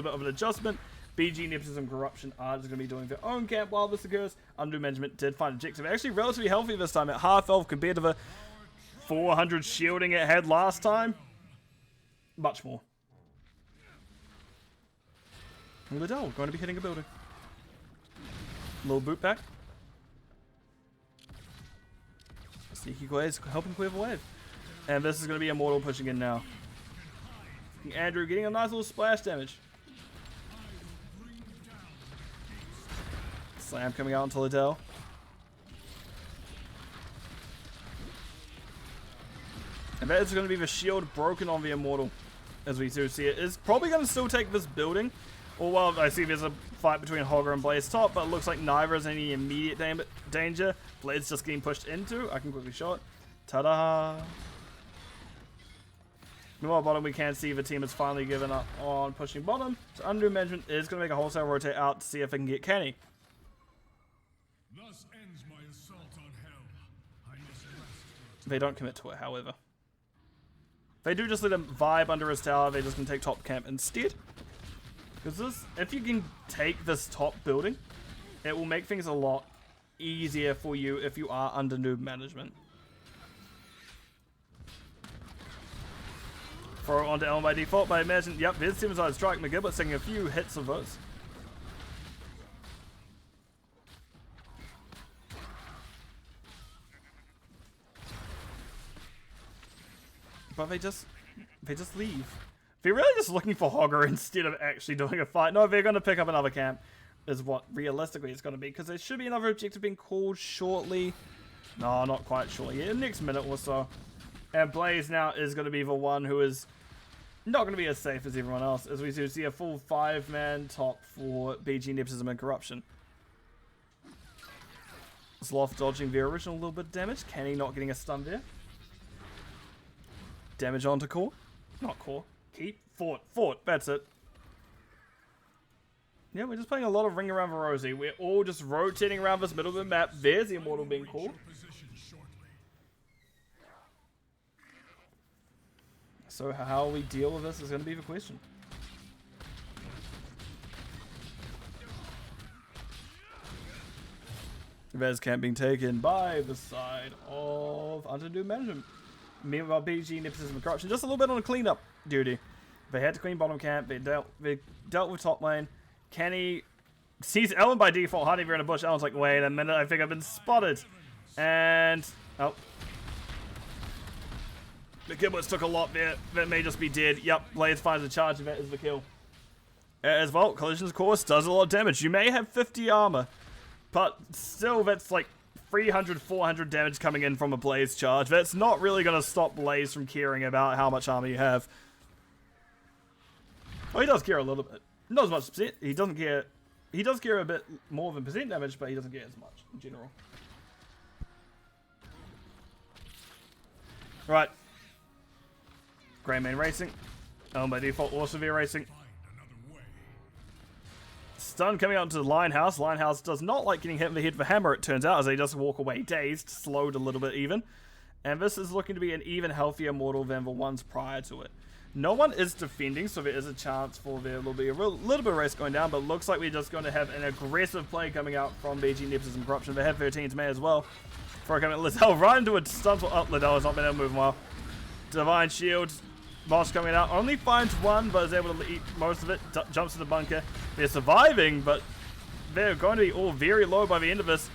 of an adjustment. BG, Nepotism, Corruption are just going to be doing their own camp while this occurs. Undo Management did find objective. Actually relatively healthy this time at half health compared to the 400 shielding it had last time. Much more. And Liddell going to be hitting a building. Little boot back. Sneaky Glaze helping clear the wave. And this is going to be Immortal pushing in now. Andrew getting a nice little splash damage. Slam coming out onto Liddell. And that is going to be the shield broken on the Immortal. As we do see it is probably going to still take this building. Or well, I see there's a fight between Hogger and Blaze top, but it looks like neither is any immediate danger. Blaze just getting pushed into. I can quickly show it. Ta-da! Meanwhile, bottom, we can see the team has finally given up on pushing bottom. So Undo Management is going to make a wholesale rotate out to see if they can get Kenny. Thus ends my assault on hell. I must rest. They don't commit to it, however. They do just let him vibe under his tower. They just can take top camp instead. Because this, if you can take this top building, it will make things a lot easier for you if you are under noob management. Throw it onto Elm by default, but I imagine, yep, there's 7-side strike. McGibbet's taking a few hits of those. But they just leave. They're really just looking for Hogger instead of actually doing a fight. No, they're going to pick up another camp, is what realistically it's going to be, because there should be another objective being called shortly. No, not quite shortly. Yeah, next minute or so. And Blaze now is going to be the one who is not going to be as safe as everyone else, as we do see a full 5-man top for BG, Nepotism, and Corruption. Sloth dodging the original little bit of damage. Kenny not getting a stun there. Damage onto Core. Not Core. Keep. Fort. That's it. Yeah, we're just playing a lot of Ring Around the Rosie. We're all just rotating around this middle of the map. There's the Immortal being called. So how we deal with this is going to be the question. Vez camp being taken by the side of Underdue Management. Meanwhile, BG, Nepotism, and Corruption just a little bit on a cleanup duty. They had to clean bottom camp. They dealt with top lane. Kenny sees Ellen by default hiding there in a bush. Ellen's like, wait a minute, I think I've been spotted. And oh, the Giblets took a lot there. That may just be dead. Yep, Blaze finds a charge, and that is the kill. As well, Collision's of course does a lot of damage. You may have 50 armor, but still that's like 300, 400 damage coming in from a Blaze charge. That's not really going to stop Blaze from caring about how much armor you have. Well, he does care a little bit. Not as much percent. He doesn't care. He does care a bit more than percent damage, but he doesn't care as much in general. Right. Grey Main Racing. By default, also via Racing. Stun coming out into the Lionhouse. Lionhouse does not like getting hit in the head with a hammer, it turns out, as they just walk away dazed, slowed a little bit even. And this is looking to be an even healthier mortal than the ones prior to it. No one is defending, so there is a chance for there will be a little bit of race going down, but looks like we're just going to have an aggressive play coming out from BG, Nepotism, Corruption. They have 13's May as well. Before coming, Liddell right into a stun. Oh, Liddell has not been able to move well. Divine Shield. Moss coming out. Only finds one, but is able to eat most of it. Jumps to the bunker. They're surviving, but they're going to be all very low by the end of this.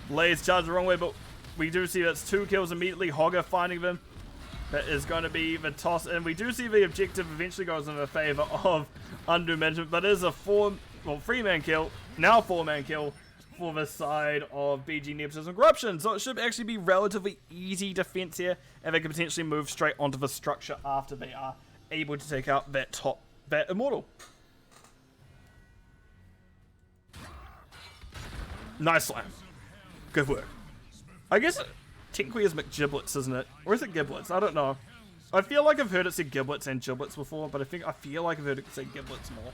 Blaze charged the wrong way, but we do see that's 2 kills immediately. Hogger finding them. That is going to be the toss, and we do see the objective eventually goes in the favor of Undue Management, but it is a 3-man kill, now 4-man kill for the side of BG, Nepotism, Corruption. So it should actually be relatively easy defense here, and they can potentially move straight onto the structure after they are able to take out that Immortal. Nice slam. Good work. I guess technically is McGiblets, isn't it? Or is it Giblets? I don't know. I feel like I've heard it say Giblets and Giblets before, but I feel like I've heard it say Giblets more.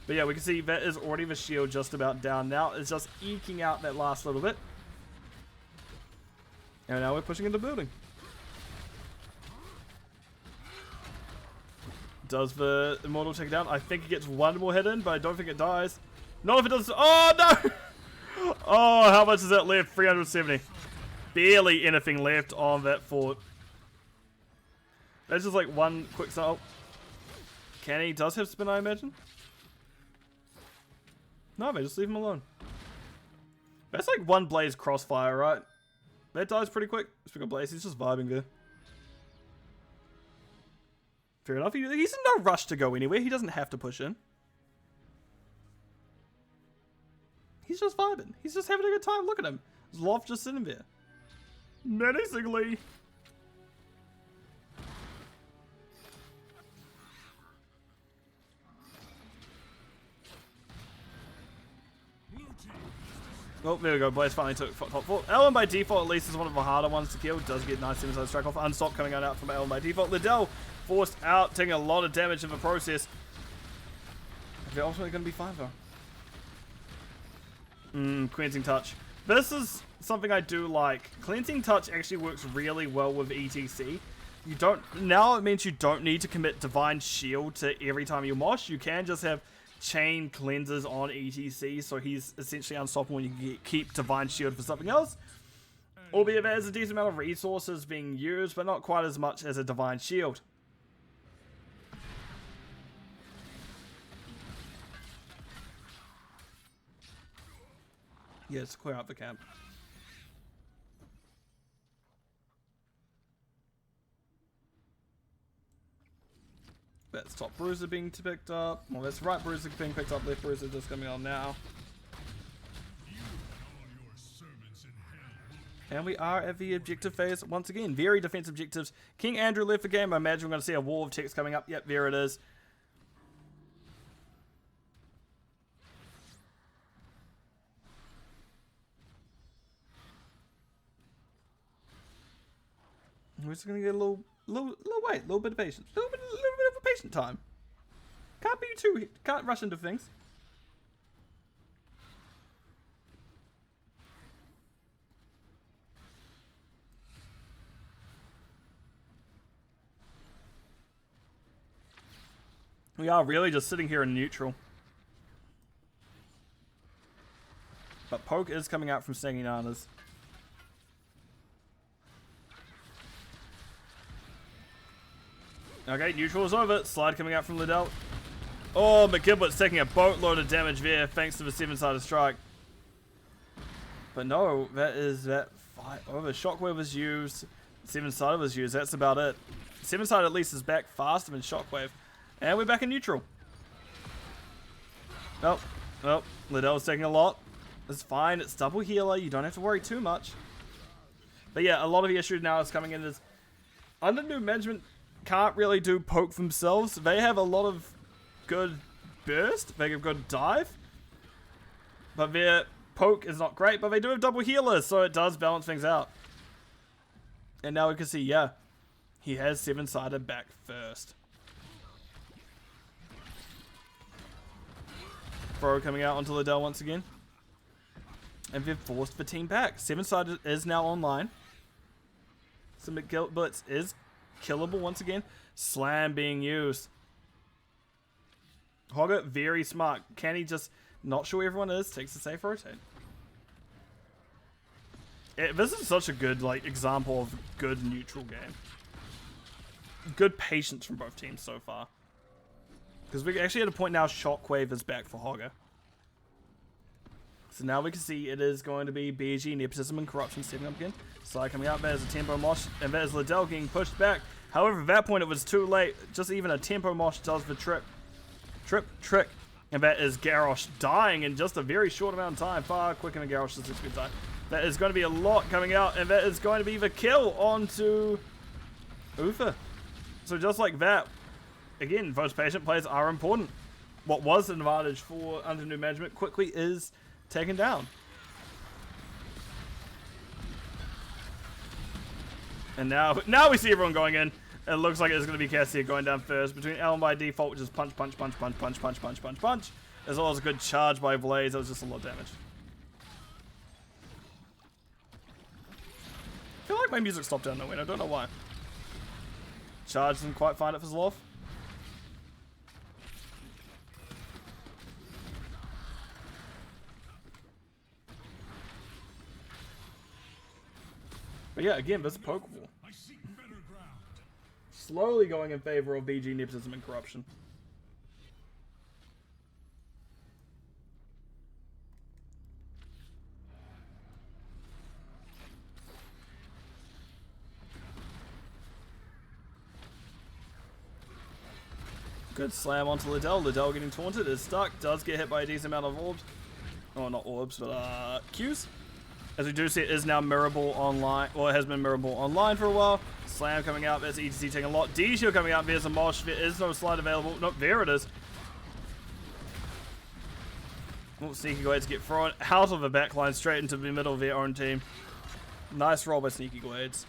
But yeah, we can see that is already the shield just about down now. It's just eking out that last little bit. And now we're pushing into building. Does the Immortal take it down? I think it gets one more hit in, but I don't think it dies. Not if it does. Oh, no! Oh, how much is that left? 370. Barely anything left on that fort. That's just like one quick style. Kenny does have spin, I imagine. No, man, just leave him alone. That's like one Blaze crossfire, right? That dies pretty quick. Speaking of Blaze, he's just vibing there. Fair enough. He's in no rush to go anywhere. He doesn't have to push in. He's just vibing. He's just having a good time. Look at him. Loft just sitting there. Menacingly. Oh, there we go. Blaze finally took top 4. Ellen by default, at least, is one of the harder ones to kill. Does get nice inside strike off. Unstop coming out from Ellen by default. Liddell forced out, taking a lot of damage in the process. They're ultimately going to be fine, though. Cleansing Touch. This is something I do like. Cleansing Touch actually works really well with ETC. You don't, now it means you don't need to commit Divine Shield to every time you mosh. You can just have chain cleansers on ETC, so he's essentially unstoppable when you can keep Divine Shield for something else. Albeit there's a decent amount of resources being used, but not quite as much as a Divine Shield. Yes, clear out the camp. That's top bruiser being picked up. Well, that's right bruiser being picked up. Left bruiser just coming on now. And we are at the objective phase once again. Very defensive objectives. King Andrew left the game. I imagine we're going to see a wall of text coming up. Yep, there it is. We're just going to get a little wait, a little bit of patience. A little bit of a patient time. Can't rush into things. We are really just sitting here in neutral. But Poke is coming out from Snagging Nanas. Okay, neutral is over. Slide coming out from Liddell. Oh, McKiblett's taking a boatload of damage there thanks to the 7-sided strike. But no, that is that fight over. Shockwave was used. 7-sided was used. That's about it. 7-sided at least is back faster than Shockwave. And we're back in neutral. Nope. Nope. Liddell's taking a lot. It's fine. It's double healer. You don't have to worry too much. But yeah, a lot of the issue now is coming in is under new management can't really do poke themselves. They have a lot of good burst. They have good dive. But their poke is not great. But they do have double healers. So it does balance things out. And now we can see, yeah, he has 7-sided back first. Throw coming out onto Liddell once again. And they've forced the team back. 7-sided is now online. So McGilblitz is killable once again. Slam being used. Hogger, very smart. Can he just not sure where everyone is? Takes a safe rotate. This is such a good example of good neutral game. Good patience from both teams so far. Because we're actually at a point now Shockwave is back for Hogger. So now we can see it is going to be BG, Nepotism, and Corruption stepping up again. Slide coming out, there's a Tempo Mosh, and there's Liddell getting pushed back. However, at that point it was too late. Just even a Tempo Mosh does the trick. And that is Garrosh dying in just a very short amount of time. Far quicker than Garrosh does good time. That is going to be a lot coming out, and that is going to be the kill onto Uther. So just like that, again, those patient plays are important. What was an advantage for under new management quickly is taken down. And now we see everyone going in. It looks like it's going to be Cassia going down first between Ellen by default, which is punch, as well as a good charge by Blaze. That was just a lot of damage. I feel like my music stopped down the window. I don't know why. Charge didn't quite find it for Zloth. But yeah, again, this is Poke Wall. Slowly going in favor of BG, Nepotism, and Corruption. Good slam onto Liddell. Liddell getting taunted, is stuck, does get hit by a decent amount of orbs. Oh, not orbs, but Qs. As we do see, it is now mirrorable online. Well, it has been mirrorable online for a while. Slam coming out. There's ETC taking a lot. D-Shield coming out. There's a Mosh. There is no slide available. Nope, there it is. Oh, Sneaky Glades get thrown out of the backline straight into the middle of their own team. Nice roll by Sneaky Glades.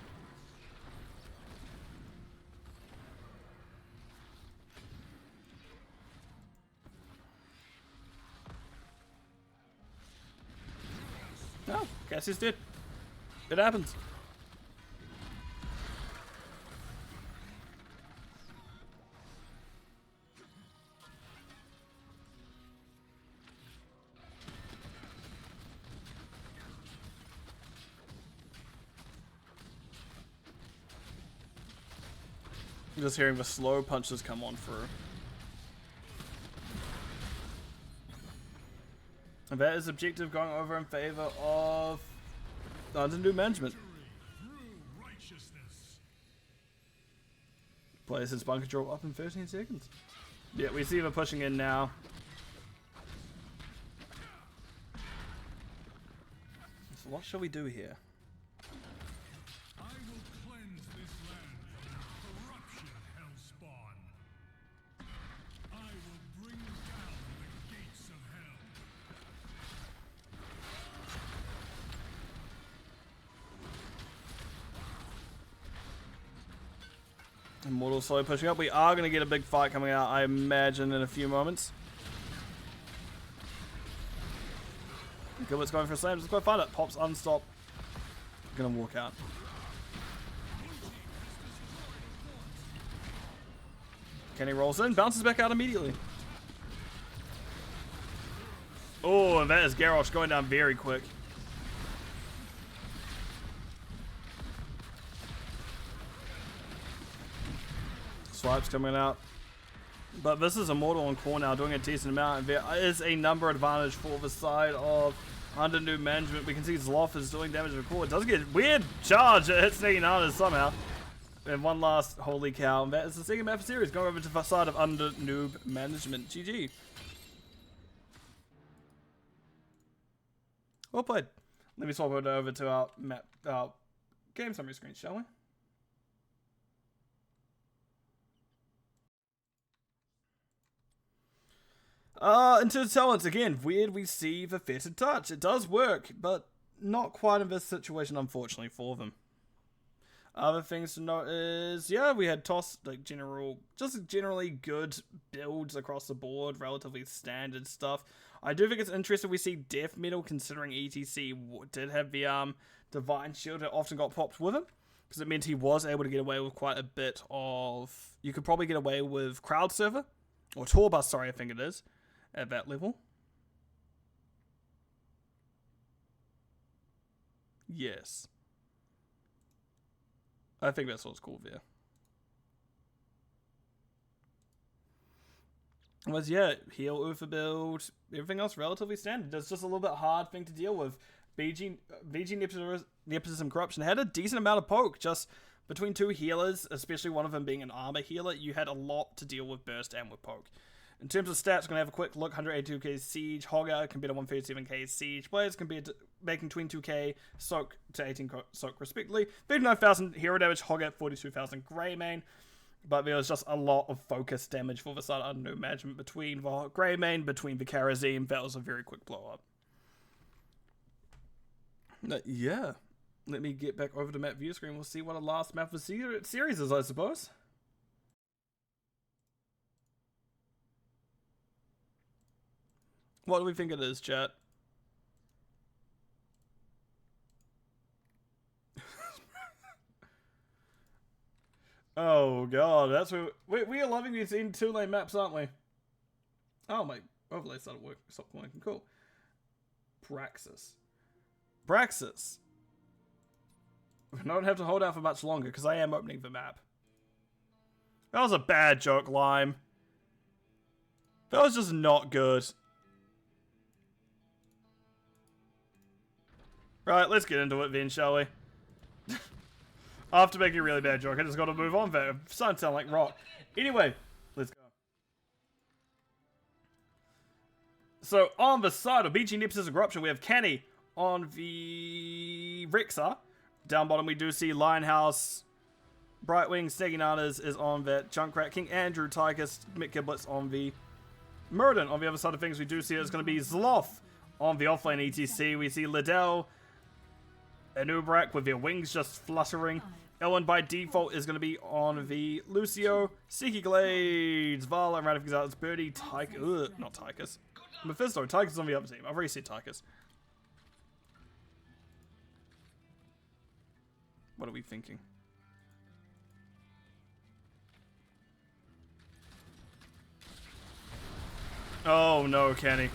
No, Cassie's dead. It happens. Just hearing the slow punches come on through. And that is objective going over in favor of under new management. Plays his bunker drop up in 13 seconds. Yeah, we see him pushing in now. So what shall we do here? I will cleanse this land from corruption, hellspawn. I will bring down the gates of hell. Immortal slowly pushing up. We are going to get a big fight coming out, I imagine, in a few moments. Gilbert's going for a slam. Let's go find it. Pops unstop. Gonna walk out. Kenny rolls in, bounces back out immediately. Oh, and that is Garrosh going down very quick. Swipes coming out. But this is Immortal on core now, doing a decent amount. And there is a number advantage for the side of under new management. We can see Zloth is doing damage to the core. It does get weird charge. It hits Negiananas somehow. And one last holy cow. And that is the second map of series going over to the side of under noob management. GG. Well played. Let me swap it over to our map, game summary screen, shall we? Into the talents, again, weird we see the fetid touch. It does work, but not quite in this situation, unfortunately, for them. Other things to note is, yeah, we had toss, like, just generally good builds across the board, relatively standard stuff. I do think it's interesting we see Death Metal, considering ETC did have the Divine Shield that often got popped with him, because it meant he was able to get away with quite a bit of, you could probably get away with Crowd Server, or Torbus, sorry, I think it is. At that level. Yes. I think that's what's cool there. Was, yeah, heal, Ufa build, everything else relatively standard. It's just a little bit hard thing to deal with. BG Nepotism Corruption had a decent amount of poke, just between two healers, especially one of them being an armor healer, you had a lot to deal with burst and with poke. In terms of stats, going to have a quick look. 182k Siege. Hogger compared to 137k Siege. Players compared to making 22k Soak to 18 Soak respectively. 39,000 hero damage. Hogger 42,000 Greymane. But there was just a lot of focus damage for the side under new management between the Greymane, between the Karazim. That was a very quick blow up. Yeah. Let me get back over to map view screen. We'll see what a last map of the series is, I suppose. What do we think it is, chat? Oh god, that's what we are loving these in 2-lane maps, aren't we? Oh my overlay started working. Stop working. Cool. Praxis. Praxis. We don't have to hold out for much longer because I am opening the map. That was a bad joke, Lime. That was just not good. Right, let's get into it then, shall we? After making a really bad joke, I just got to move on there. It's starting to sound like rock. Anyway, let's go. So, on the side of BG Nepotism Corruption, we have Kenny on the Rexar. Down bottom, we do see Lionhouse. Brightwing, Negiananas is on that Junkrat. King Andrew, Tychus, Mick Giblets on the Muradin. On the other side of things, we do see it's going to be Zloth on the offlane ETC. We see Liddell and Ubrak with their wings just fluttering. Ellen by default is going to be on the Lucio. Seeky Glades, Vala, and Radifix out. It's Birdie, Tychus. Not Tychus. Mephisto. Tychus on the other team. I've already said Tychus. What are we thinking? Oh no, Kenny.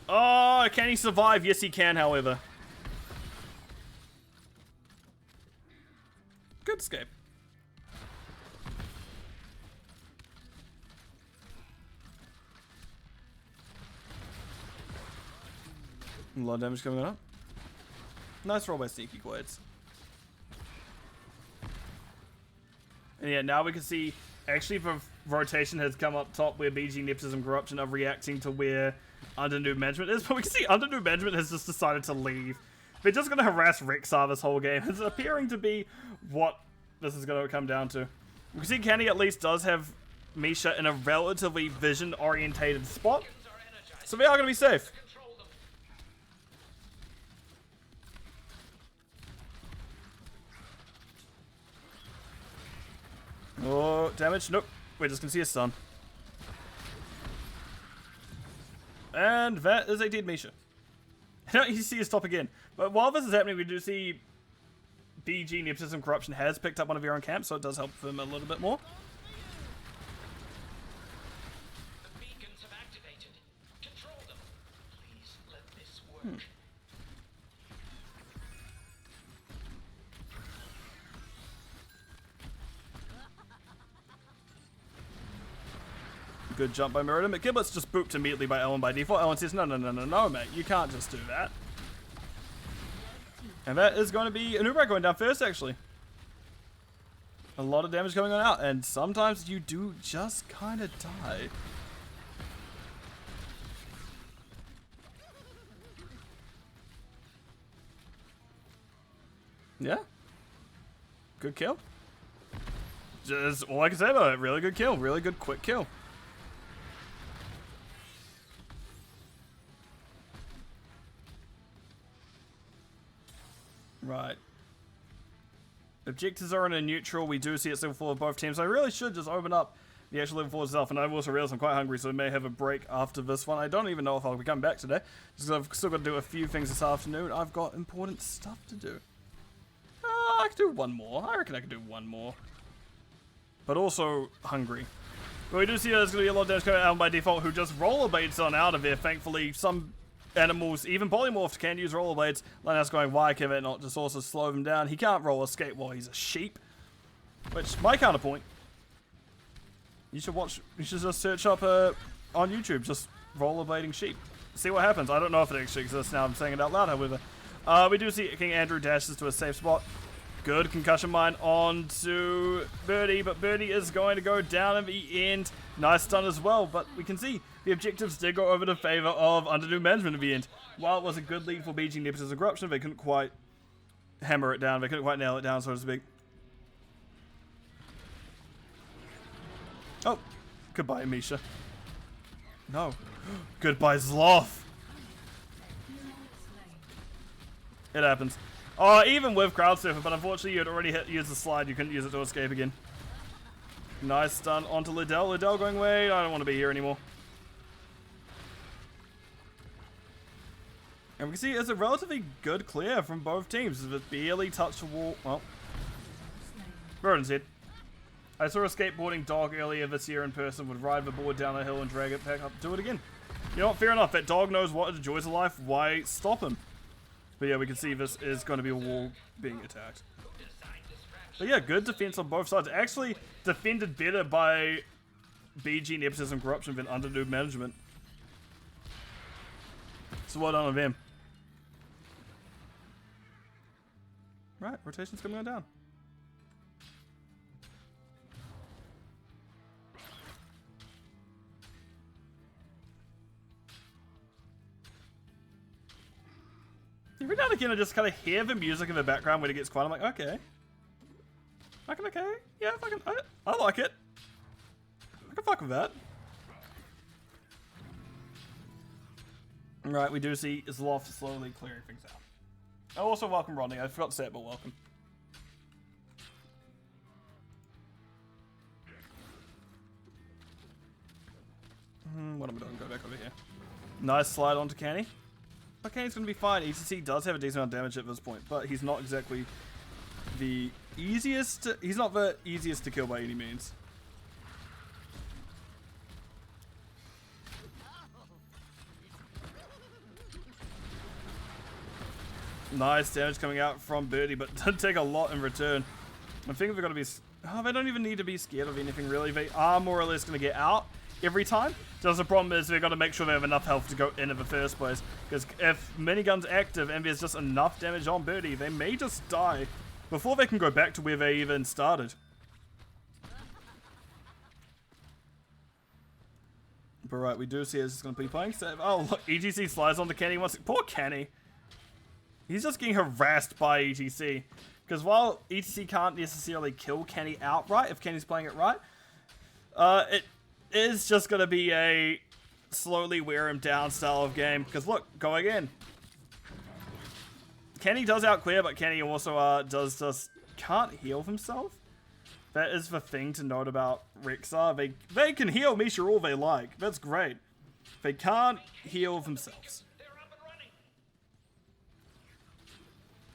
Oh, can he survive? Yes, he can, however. Good escape. A lot of damage coming up. Nice roll by Sneaky Glades. And yeah, now we can see, actually, if a rotation has come up top where BG, Nepotism, Corruption are reacting to where under new management is, but we can see under new management has just decided to leave. They're just going to harass Rexar this whole game. It's appearing to be what this is going to come down to. We can see Kenny at least does have Misha in a relatively vision-orientated spot, so they are going to be safe. Oh, damage. Nope. We're just going to see a stun. And that is a dead Misha. Now you see his top again. But while this is happening, we do see BG, Nepotism, Corruption has picked up one of their own camps, so it does help them a little bit more. The beacons have activated. Control them. Please let this work. Good jump by Meridian, but Giblet's just booped immediately by Ellen by default. Ellen says, no, mate, you can't just do that. And that is going to be Anubra going down first, actually. A lot of damage going on out, and sometimes you do just kind of die. Yeah. Good kill. Just all I can say about it. Really good kill. Really good quick kill. Right. Objectives are in a neutral. We do see it's level 4 of both teams. So I really should just open up the actual level 4 itself. And I've also realized I'm quite hungry, so I may have a break after this one. I don't even know if I'll be coming back today, just because I've still got to do a few things this afternoon. I've got important stuff to do. I could do one more. I reckon I could do one more. But also hungry. But we do see there's going to be a lot of damage coming out by default, who just rollerblades on out of here. Thankfully, some animals, even polymorphs, can use rollerblades. Linus going, why can it not just also slow them down? He can't roller skate while he's a sheep. Which, my counterpoint. You should just search up on YouTube, just rollerblading sheep. See what happens. I don't know if it actually exists now. I'm saying it out loud, however. We do see King Andrew dashes to a safe spot. Good concussion mine onto Birdie, but Birdie is going to go down in the end. Nice stun as well, but we can see the objectives did go over to favor of under new management in the end. While it was a good lead for BG, Nepotism, Corruption, they couldn't quite hammer it down. They couldn't quite nail it down, so to speak. Oh, goodbye, Misha. No. Goodbye, Sloth. It happens. Oh, even with crowd surfer, but unfortunately you had already used the slide. You couldn't use it to escape again. Nice stun onto Liddell. Liddell going away. I don't want to be here anymore. And we can see it's a relatively good clear from both teams. It barely touched the wall. Well, Burden's hit. I saw a skateboarding dog earlier this year in person, would ride the board down a hill and drag it back up. Do it again. You know what? Fair enough. That dog knows what the joys of life. Why stop him? But yeah, we can see this is going to be a wall being attacked. But yeah, good defense on both sides. Actually, defended better by BG, Nepotism, Corruption than under new management. So well done on them. Right, rotation's coming on down. Every now and again I just kind of hear the music in the background when it gets quiet. I'm like, okay. Fucking okay. Yeah, fucking, I like it. I can fuck with that. Right, we do see Zloth slowly clearing things out. Oh, also welcome Rodney. I forgot to say it, but welcome. What am I doing? Go back over here. Nice slide onto Canny. But Canny's going to be fine. ECC does have a decent amount of damage at this point, but he's not exactly the easiest. He's not the easiest to kill by any means. Nice damage coming out from Birdie, but doesn't take a lot in return. I think they're going to be... Oh, they don't even need to be scared of anything, really. They are more or less going to get out every time. Just the problem is they've got to make sure they have enough health to go in the first place. Because if minigun's active and there's just enough damage on Birdie, they may just die before they can go back to where they even started. But right, we do see it's going to be playing save. Oh, look, ETC slides onto Kenny once. Poor Kenny. He's just getting harassed by ETC. Because while ETC can't necessarily kill Kenny outright, if Kenny's playing it right, it is just going to be a slowly wear him down style of game. Because look, go again. Kenny does outclear, but Kenny also can't heal himself. That is the thing to note about Rexar. They can heal Misha all they like. That's great. They can't heal themselves.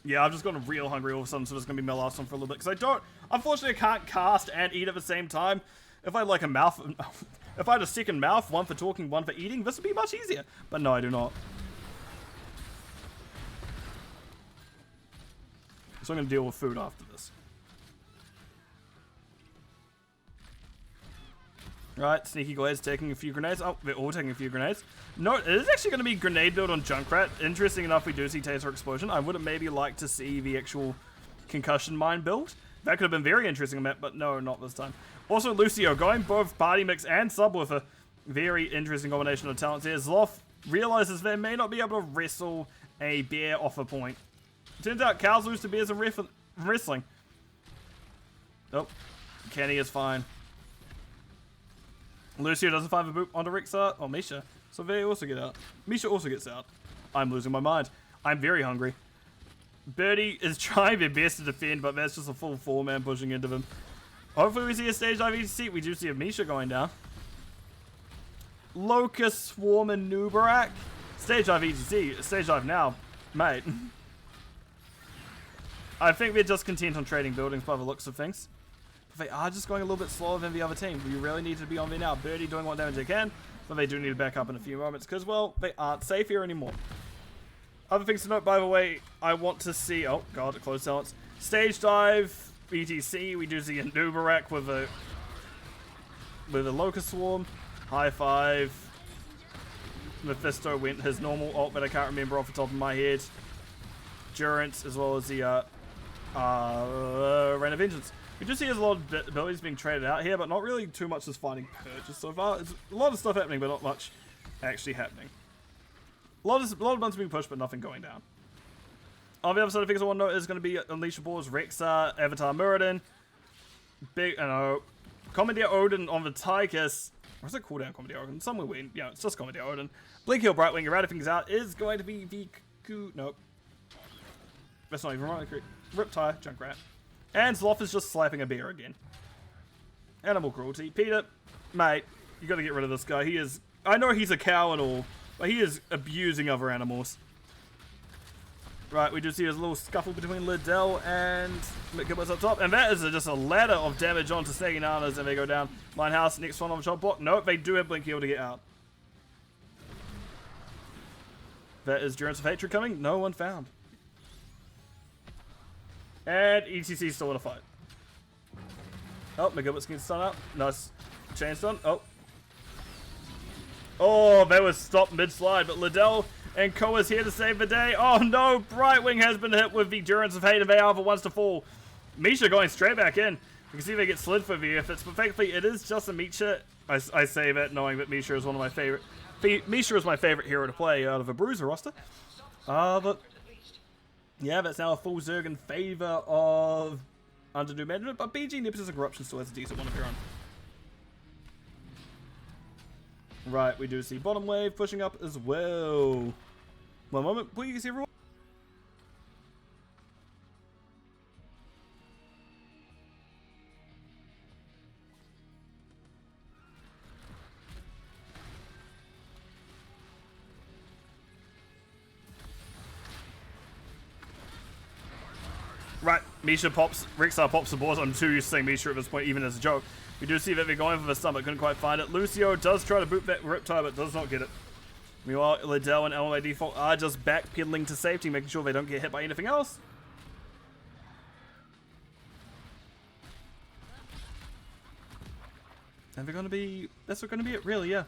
Yeah, I've just gotten real hungry all of a sudden, so it's going to be my last one for a little bit. Because unfortunately, I can't cast and eat at the same time. If I had like a mouth, if I had a second mouth, one for talking, one for eating, this would be much easier. But no, I do not. So I'm going to deal with food after this. Right, Sneaky Glade's taking a few grenades. Oh, they're all taking a few grenades. No, it is actually going to be grenade build on Junkrat. Interesting enough, we do see Taser Explosion. I would have maybe liked to see the actual Concussion Mine build. That could have been very interesting on that, but no, not this time. Also, Lucio going both Party Mix and Subwoofer. Very interesting combination of talents here. Zloth realizes they may not be able to wrestle a bear off a point. Turns out cows lose to bears in wrestling. Oh, Kenny is fine. Lucio doesn't find the boot onto Rexar. Oh, Misha. So they also get out. Misha also gets out. I'm losing my mind. I'm very hungry. Birdie is trying their best to defend, but that's just a full 4-man pushing into them. Hopefully we see a stage dive ETC. We do see a Misha going down. Locust, Swarm, and Nubarak. Stage dive ETC. Stage dive now, mate. I think they're just content on trading buildings by the looks of things. But they are just going a little bit slower than the other team. We really need to be on there now. Birdie doing what damage they can, but they do need to back up in a few moments because, well, they aren't safe here anymore. Other things to note, by the way, I want to see... Oh, God, close silence. Stage dive, ETC. We do see a Nubarak with a Locust Swarm. High five. Mephisto went his normal ult, but I can't remember off the top of my head. Durance, as well as the Rain of Vengeance. We do see there's a lot of abilities being traded out here, but not really too much is fighting purchase so far. There's a lot of stuff happening, but not much actually happening. A lot of buttons being pushed, but nothing going down. On the other side of things, I want to note is going to be Unleashables, Rexar, Avatar Muradin, Commandeer Odin on the Tychus. Or is it cooldown Commandeer Odin? Somewhere weird. Yeah, it's just Commandeer Odin. Blink Hill Brightwing, errating things out is going to be the nope. That's not even right. Riptide, Junkrat. And Sloth is just slapping a bear again. Animal cruelty. Peter, mate, you gotta get rid of this guy. He is... I know he's a cow and all, but he is abusing other animals. Right, we do see there's a little scuffle between Liddell and McGibbons up top. And that is just a ladder of damage onto Snaggy Nanas, and they go down. Minehouse, next one on the shot block. Nope, they do have Blink Heal to get out. That is Durance of Hatred coming. No one found. And ETC still in a fight. Oh, McGibbons can stun up. Nice chain stun. Oh. Oh, that was stopped mid-slide, but Liddell and Ko is here to save the day. Oh no, Brightwing has been hit with the Durance of Hate and they are the ones to fall. Misha going straight back in. You can see they get slid for the efforts, but thankfully it is just a Misha. I say that knowing that Misha is one of my favorite. Misha is my favorite hero to play out of a Bruiser roster. But yeah, that's now a full Zerg in favor of under new management, but BG Nepotism Corruption still has a decent one of your own. Right, we do see bottom wave pushing up as well. One moment, please, everyone. Right, Misha pops, Rexar pops the board. I'm too used to saying Misha at this point, even as a joke. We do see that they're going for the stun, but couldn't quite find it. Lucio does try to boot that Riptide, but does not get it. Meanwhile, Liddell and LMA Default are just backpedaling to safety, making sure they don't get hit by anything else. And they're going to be... That's going to be it, really, yeah.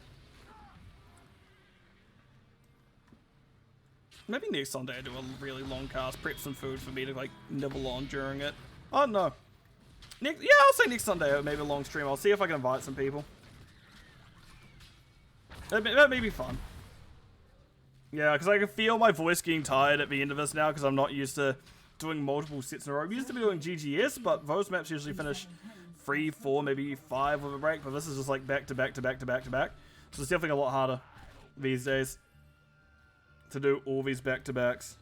Maybe next Sunday I do a really long cast, prep some food for me to, like, nibble on during it. Oh, no. Yeah, I'll say next Sunday, maybe a long stream. I'll see if I can invite some people. That may be fun. Yeah, because I can feel my voice getting tired at the end of this now because I'm not used to doing multiple sets in a row. I'm used to be doing GGS, but those maps usually finish 3, 4, maybe 5 with a break. But this is just like back to back to back to back to back. So it's definitely a lot harder these days to do all these back to backs.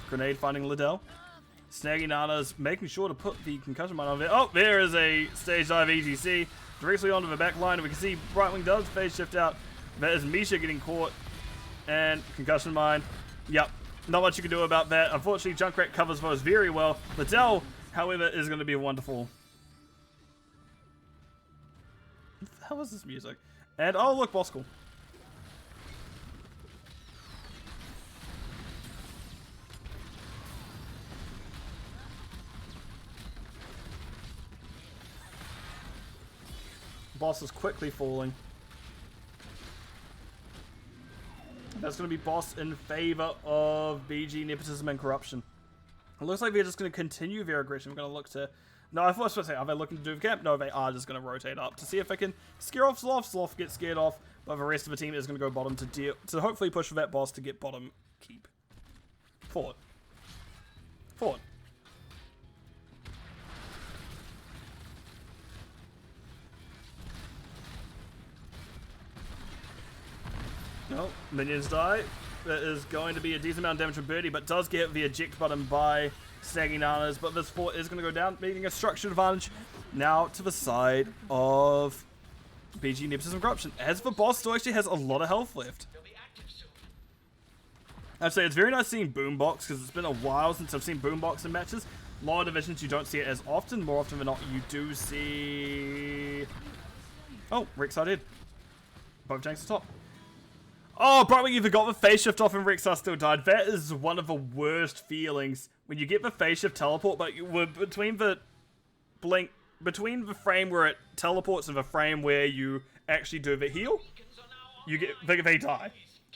Grenade finding Liddell. Snagging Nana's making sure to put the concussion mine on there. Oh, there is a stage dive ETC directly onto the back line. We can see Brightwing does phase shift out. That is Misha getting caught. And concussion mine. Yep, not much you can do about that. Unfortunately, Junkrat covers those very well. Liddell, however, is going to be wonderful. What the hell is this music? And oh, look, Boskell. Boss is quickly falling. That's going to be boss in favor of BG, Nepotism, and Corruption. It looks like they're just going to continue their aggression. We're going to look to... No, I was supposed to say, are they looking to do the camp? No, they are just going to rotate up to see if they can scare off Sloth. Sloth gets scared off, but the rest of the team is going to go bottom to hopefully push for that boss to get bottom keep. Forward. Forward. No, minions die. That is going to be a decent amount of damage from Birdie, but does get the eject button by Snagging Nanas. But this fort is going to go down, making a structured advantage now to the side of BG Nepotism Corruption. As the boss still actually has a lot of health left. I'd say it's very nice seeing Boombox because it's been a while since I've seen Boombox in matches. Lower divisions, you don't see it as often. More often than not, you do see... Oh, Rek'Sai did. Both tanks are top. Oh, Brightwing, you forgot the phase shift off and Rek'Sai still died. That is one of the worst feelings. When you get the phase shift teleport, but you were between the blink, between the frame where it teleports and the frame where you actually do the heal, they die.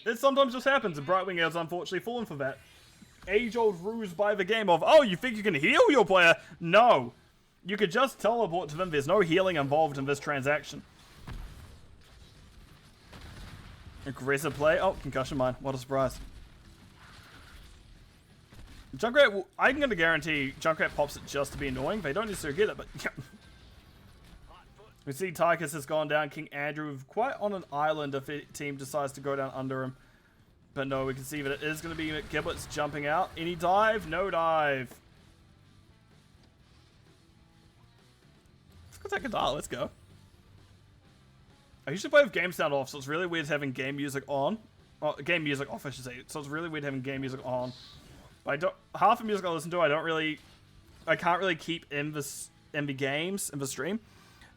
It sometimes just happens, and Brightwing has unfortunately fallen for that. Age-old ruse by the game of, oh, you think you can heal your player? No. You could just teleport to them. There's no healing involved in this transaction. Aggressive play. Oh, concussion mine. What a surprise. Junkrat, I'm going to guarantee Junkrat pops it just to be annoying. They don't necessarily get it, but yeah. We see Tychus has gone down. King Andrew quite on an island if the team decides to go down under him. But no, we can see that it is going to be Giblets jumping out. Any dive? No dive. Let's go take a dial. Let's go. I usually play with game sound off, so it's really weird having game music on. Well, game music off, I should say. So it's really weird having game music on. But half the music I listen to, I can't really keep in the games, in the stream.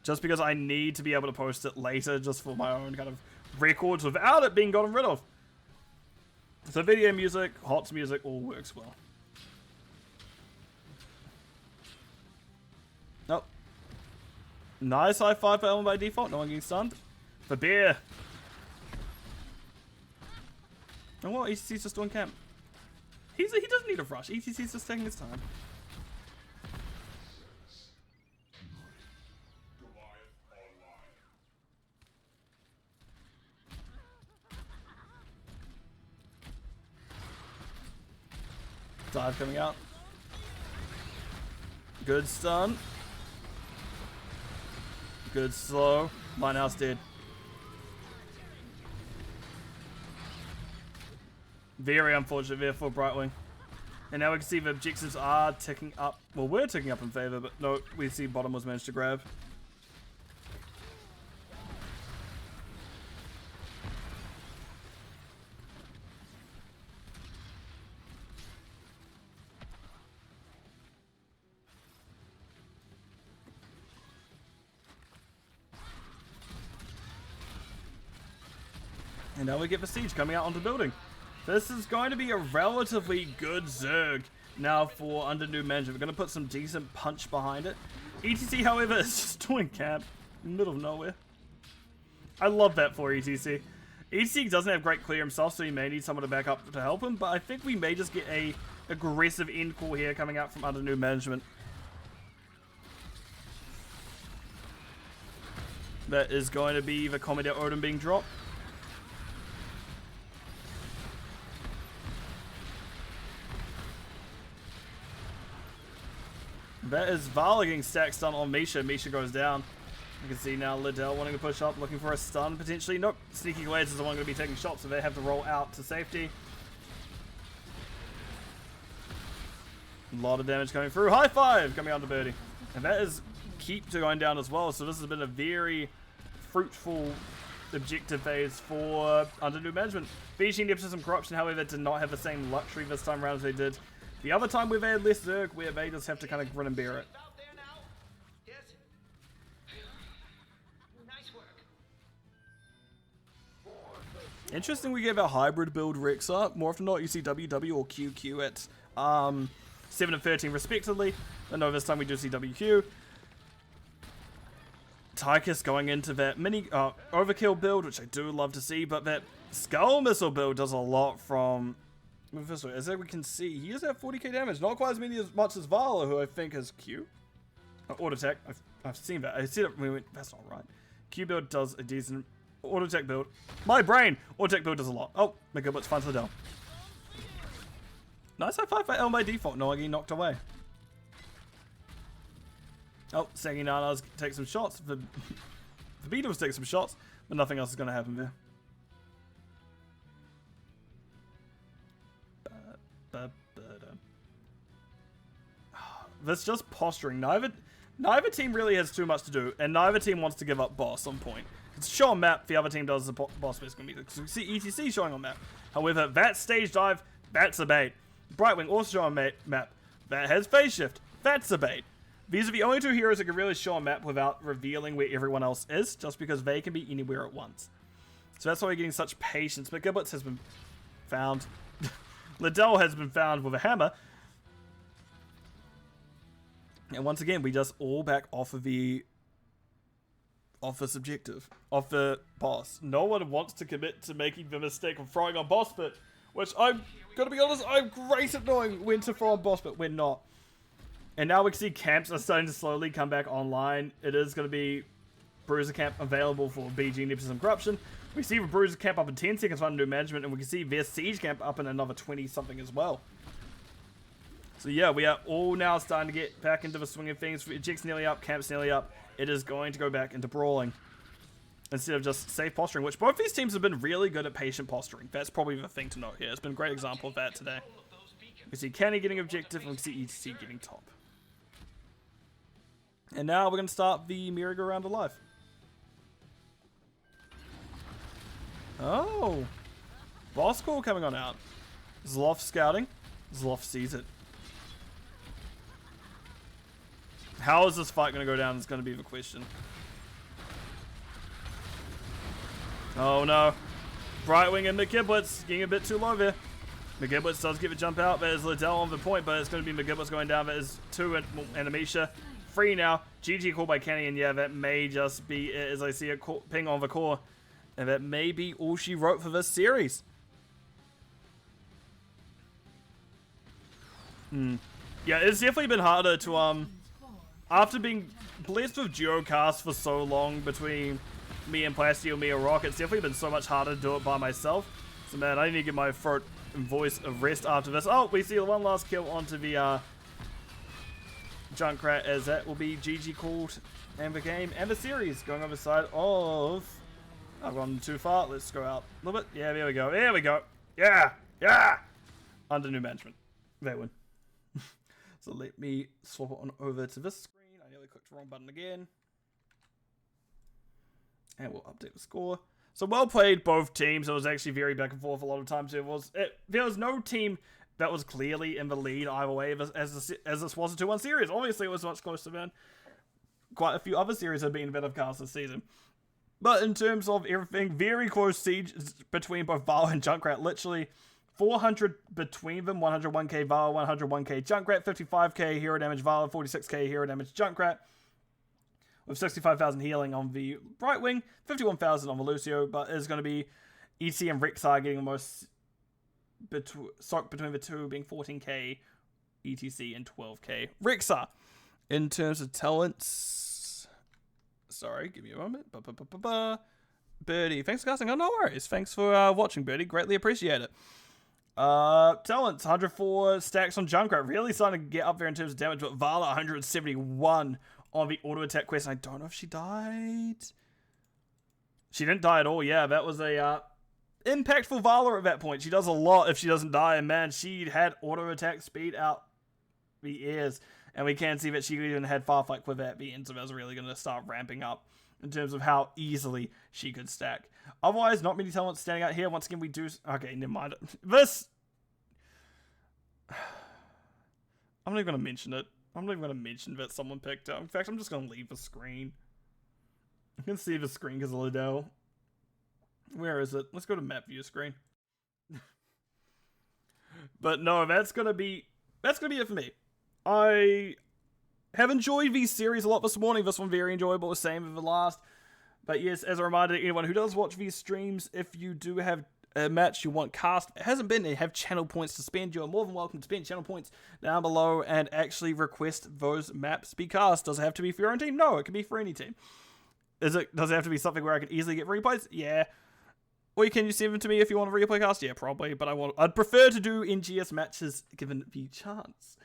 Just because I need to be able to post it later, just for my own kind of records without it being gotten rid of. So video music, HOTS music, all works well. Nope. Nice high five for Elman by default, no one getting stunned. For beer. And what? ETC's just doing camp. He doesn't need a rush. ETC's just taking his time. Dive coming out. Good stun. Good slow. Lighthouse dead. Very unfortunate there for Brightwing. And now we can see the objectives are ticking up. Well, we're ticking up in favor, but no, we see bottom was managed to grab. And now we get the siege coming out onto the building. This is going to be a relatively good Zerg now for under new management. We're going to put some decent punch behind it. ETC, however, is just doing camp in the middle of nowhere. I love that for ETC. ETC doesn't have great clear himself, so he may need someone to back up to help him, but I think we may just get a aggressive end call here coming out from under new management. That is going to be the Commodore Odin being dropped. That is Vala getting stack stun on Misha. Misha goes down. You can see now Liddell wanting to push up, looking for a stun potentially. Nope. Sneaky Glades is the one going to be taking shots, so they have to roll out to safety. A lot of damage coming through. High five coming onto Birdie. And that is keep going down as well. So this has been a very fruitful objective phase for under new management. Beijing Nepotism Corruption, however, did not have the same luxury this time around as they did the other time where they had less Zerg, where they just have to kind of grin and bear it. Out there now? Yes. Nice work. Interesting, we gave our hybrid build Rexa. More often than not, you see WW or QQ at 7 and 13 respectively. But no, this time we do see WQ. Tychus going into that mini overkill build, which I do love to see, but that Skull Missile build does a lot from... As we can see, he does have 40k damage. Not quite as much as Vala, who I think has Q. Auto attack. I've seen that. I see it. We went, that's not right. Q build does a decent auto attack build. My brain! Auto attack build does a lot. Oh, make it what's fun to the Dell. Nice high five for L by default. No, I get knocked away. Oh, Sanguinana's take some shots. The Beatles take some shots, but nothing else is going to happen there. That's just posturing. Neither team really has too much to do, and neither team wants to give up boss on point. It's show on map, the other team does the boss basically. So we see ETC showing on map. However, that stage dive, that's a bait. Brightwing also show on map. That has phase shift. That's a bait. These are the only two heroes that can really show on map without revealing where everyone else is, just because they can be anywhere at once. So that's why we're getting such patience. But Giblets has been found. Liddell has been found with a hammer. And once again, we just all back off of this objective, off the boss. No one wants to commit to making the mistake of throwing on boss pit, which I'm gonna be honest, I'm great at knowing when to throw on boss pit, when not. And now we can see camps are starting to slowly come back online. It is going to be Bruiser Camp available for BG Nepotism Corruption. We see the Bruiser Camp up in 10 seconds under new management, and we can see their Siege Camp up in another 20 something as well. So yeah, we are all now starting to get back into the swing of things. Eject's nearly up, Camp's nearly up. It is going to go back into brawling instead of just safe posturing, which both these teams have been really good at patient posturing. That's probably the thing to note here. It's been a great example of that today. We see Kenny getting objective, and we see ETC getting top. And now we're going to start the merry-go-round of life. Oh. Boss call coming on out. Zloth scouting. Zloth sees it. How is this fight going to go down is going to be the question. Oh no. Brightwing and McGiblets getting a bit too low there. McGiblets does get the jump out. There's Liddell on the point, but it's going to be McGiblets going down. There's 2 and Amisha. 3 now. GG called by Kenny, and yeah, that may just be it as I see a ping on the core. And that may be all she wrote for this series. Yeah, it's definitely been harder to, after being blessed with duo cast for so long between me and Plasti or me and Rock, it's definitely been so much harder to do it by myself. So man, I need to get my throat and voice of rest after this. Oh, we see the one last kill onto the, Junkrat, as that will be GG called and the game and the series going over the side of... I've gone too far. Let's go out a little bit. Yeah, there we go. There we go. Yeah. Yeah. Under new management. They win. So let me swap it on over to this screen. I nearly clicked the wrong button again. And we'll update the score. So well played, both teams. It was actually very back and forth a lot of times. There was no team that was clearly in the lead either way as this was a 2-1 series. Obviously, it was much closer than quite a few other series have been that I've cast this season. But in terms of everything, very close siege between both Val and Junkrat. Literally 400 between them. 101k Val, 101k Junkrat, 55k hero damage Val, 46k hero damage Junkrat. With 65,000 healing on the Brightwing, 51,000 on the Lucio, but it's going to be EC and Rexar getting the most between the two, being 14k ETC and 12k Rexar. In terms of talents, Sorry, give me a moment. Birdie, thanks for casting. Oh, no worries. Thanks for watching, Birdie. Greatly appreciate it. Talents, 104 stacks on Junkrat. Really starting to get up there in terms of damage, but Vala, 171 on the auto attack quest. I don't know if she died. She didn't die at all. Yeah, that was a impactful Vala at that point. She does a lot if she doesn't die, and man, she had auto attack speed out the ears, and we can see that she even had Farfight with at the end, so that was really going to start ramping up in terms of how easily she could stack. Otherwise, not many talents standing out here. Once again, we do... Okay, never mind. This... I'm not even going to mention it. I'm not even going to mention that someone picked up. In fact, I'm just going to leave the screen. I can see the screen because of Liddell. Where is it? Let's go to map view screen. But no, that's going to be it for me. I have enjoyed these series a lot this morning. This one very enjoyable, the same as the last. But yes, as a reminder to anyone who does watch these streams, if you do have a match you want cast, it hasn't been, you have channel points to spend, you're more than welcome to spend channel points down below and actually request those maps be cast. Does it have to be for your own team? No, it can be for any team. Does it have to be something where I can easily get replays? Yeah. Or can you send them to me if you want a replay cast? Yeah, probably. But I'd prefer to do NGS matches given the chance.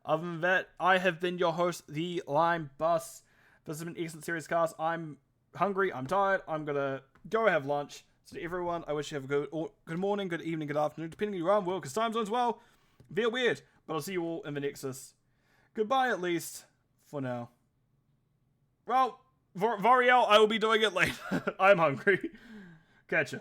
Other than that, I have been your host, the Lime Bus. This has been an excellent series cast. I'm hungry. I'm tired. I'm gonna go have lunch. So to everyone, I wish you have a good morning, good evening, good afternoon, depending on where you are in the world, because time zones, well, they're weird. But I'll see you all in the Nexus. Goodbye, at least, for now. Well, Voriel, I will be doing it later. I'm hungry. Catch ya.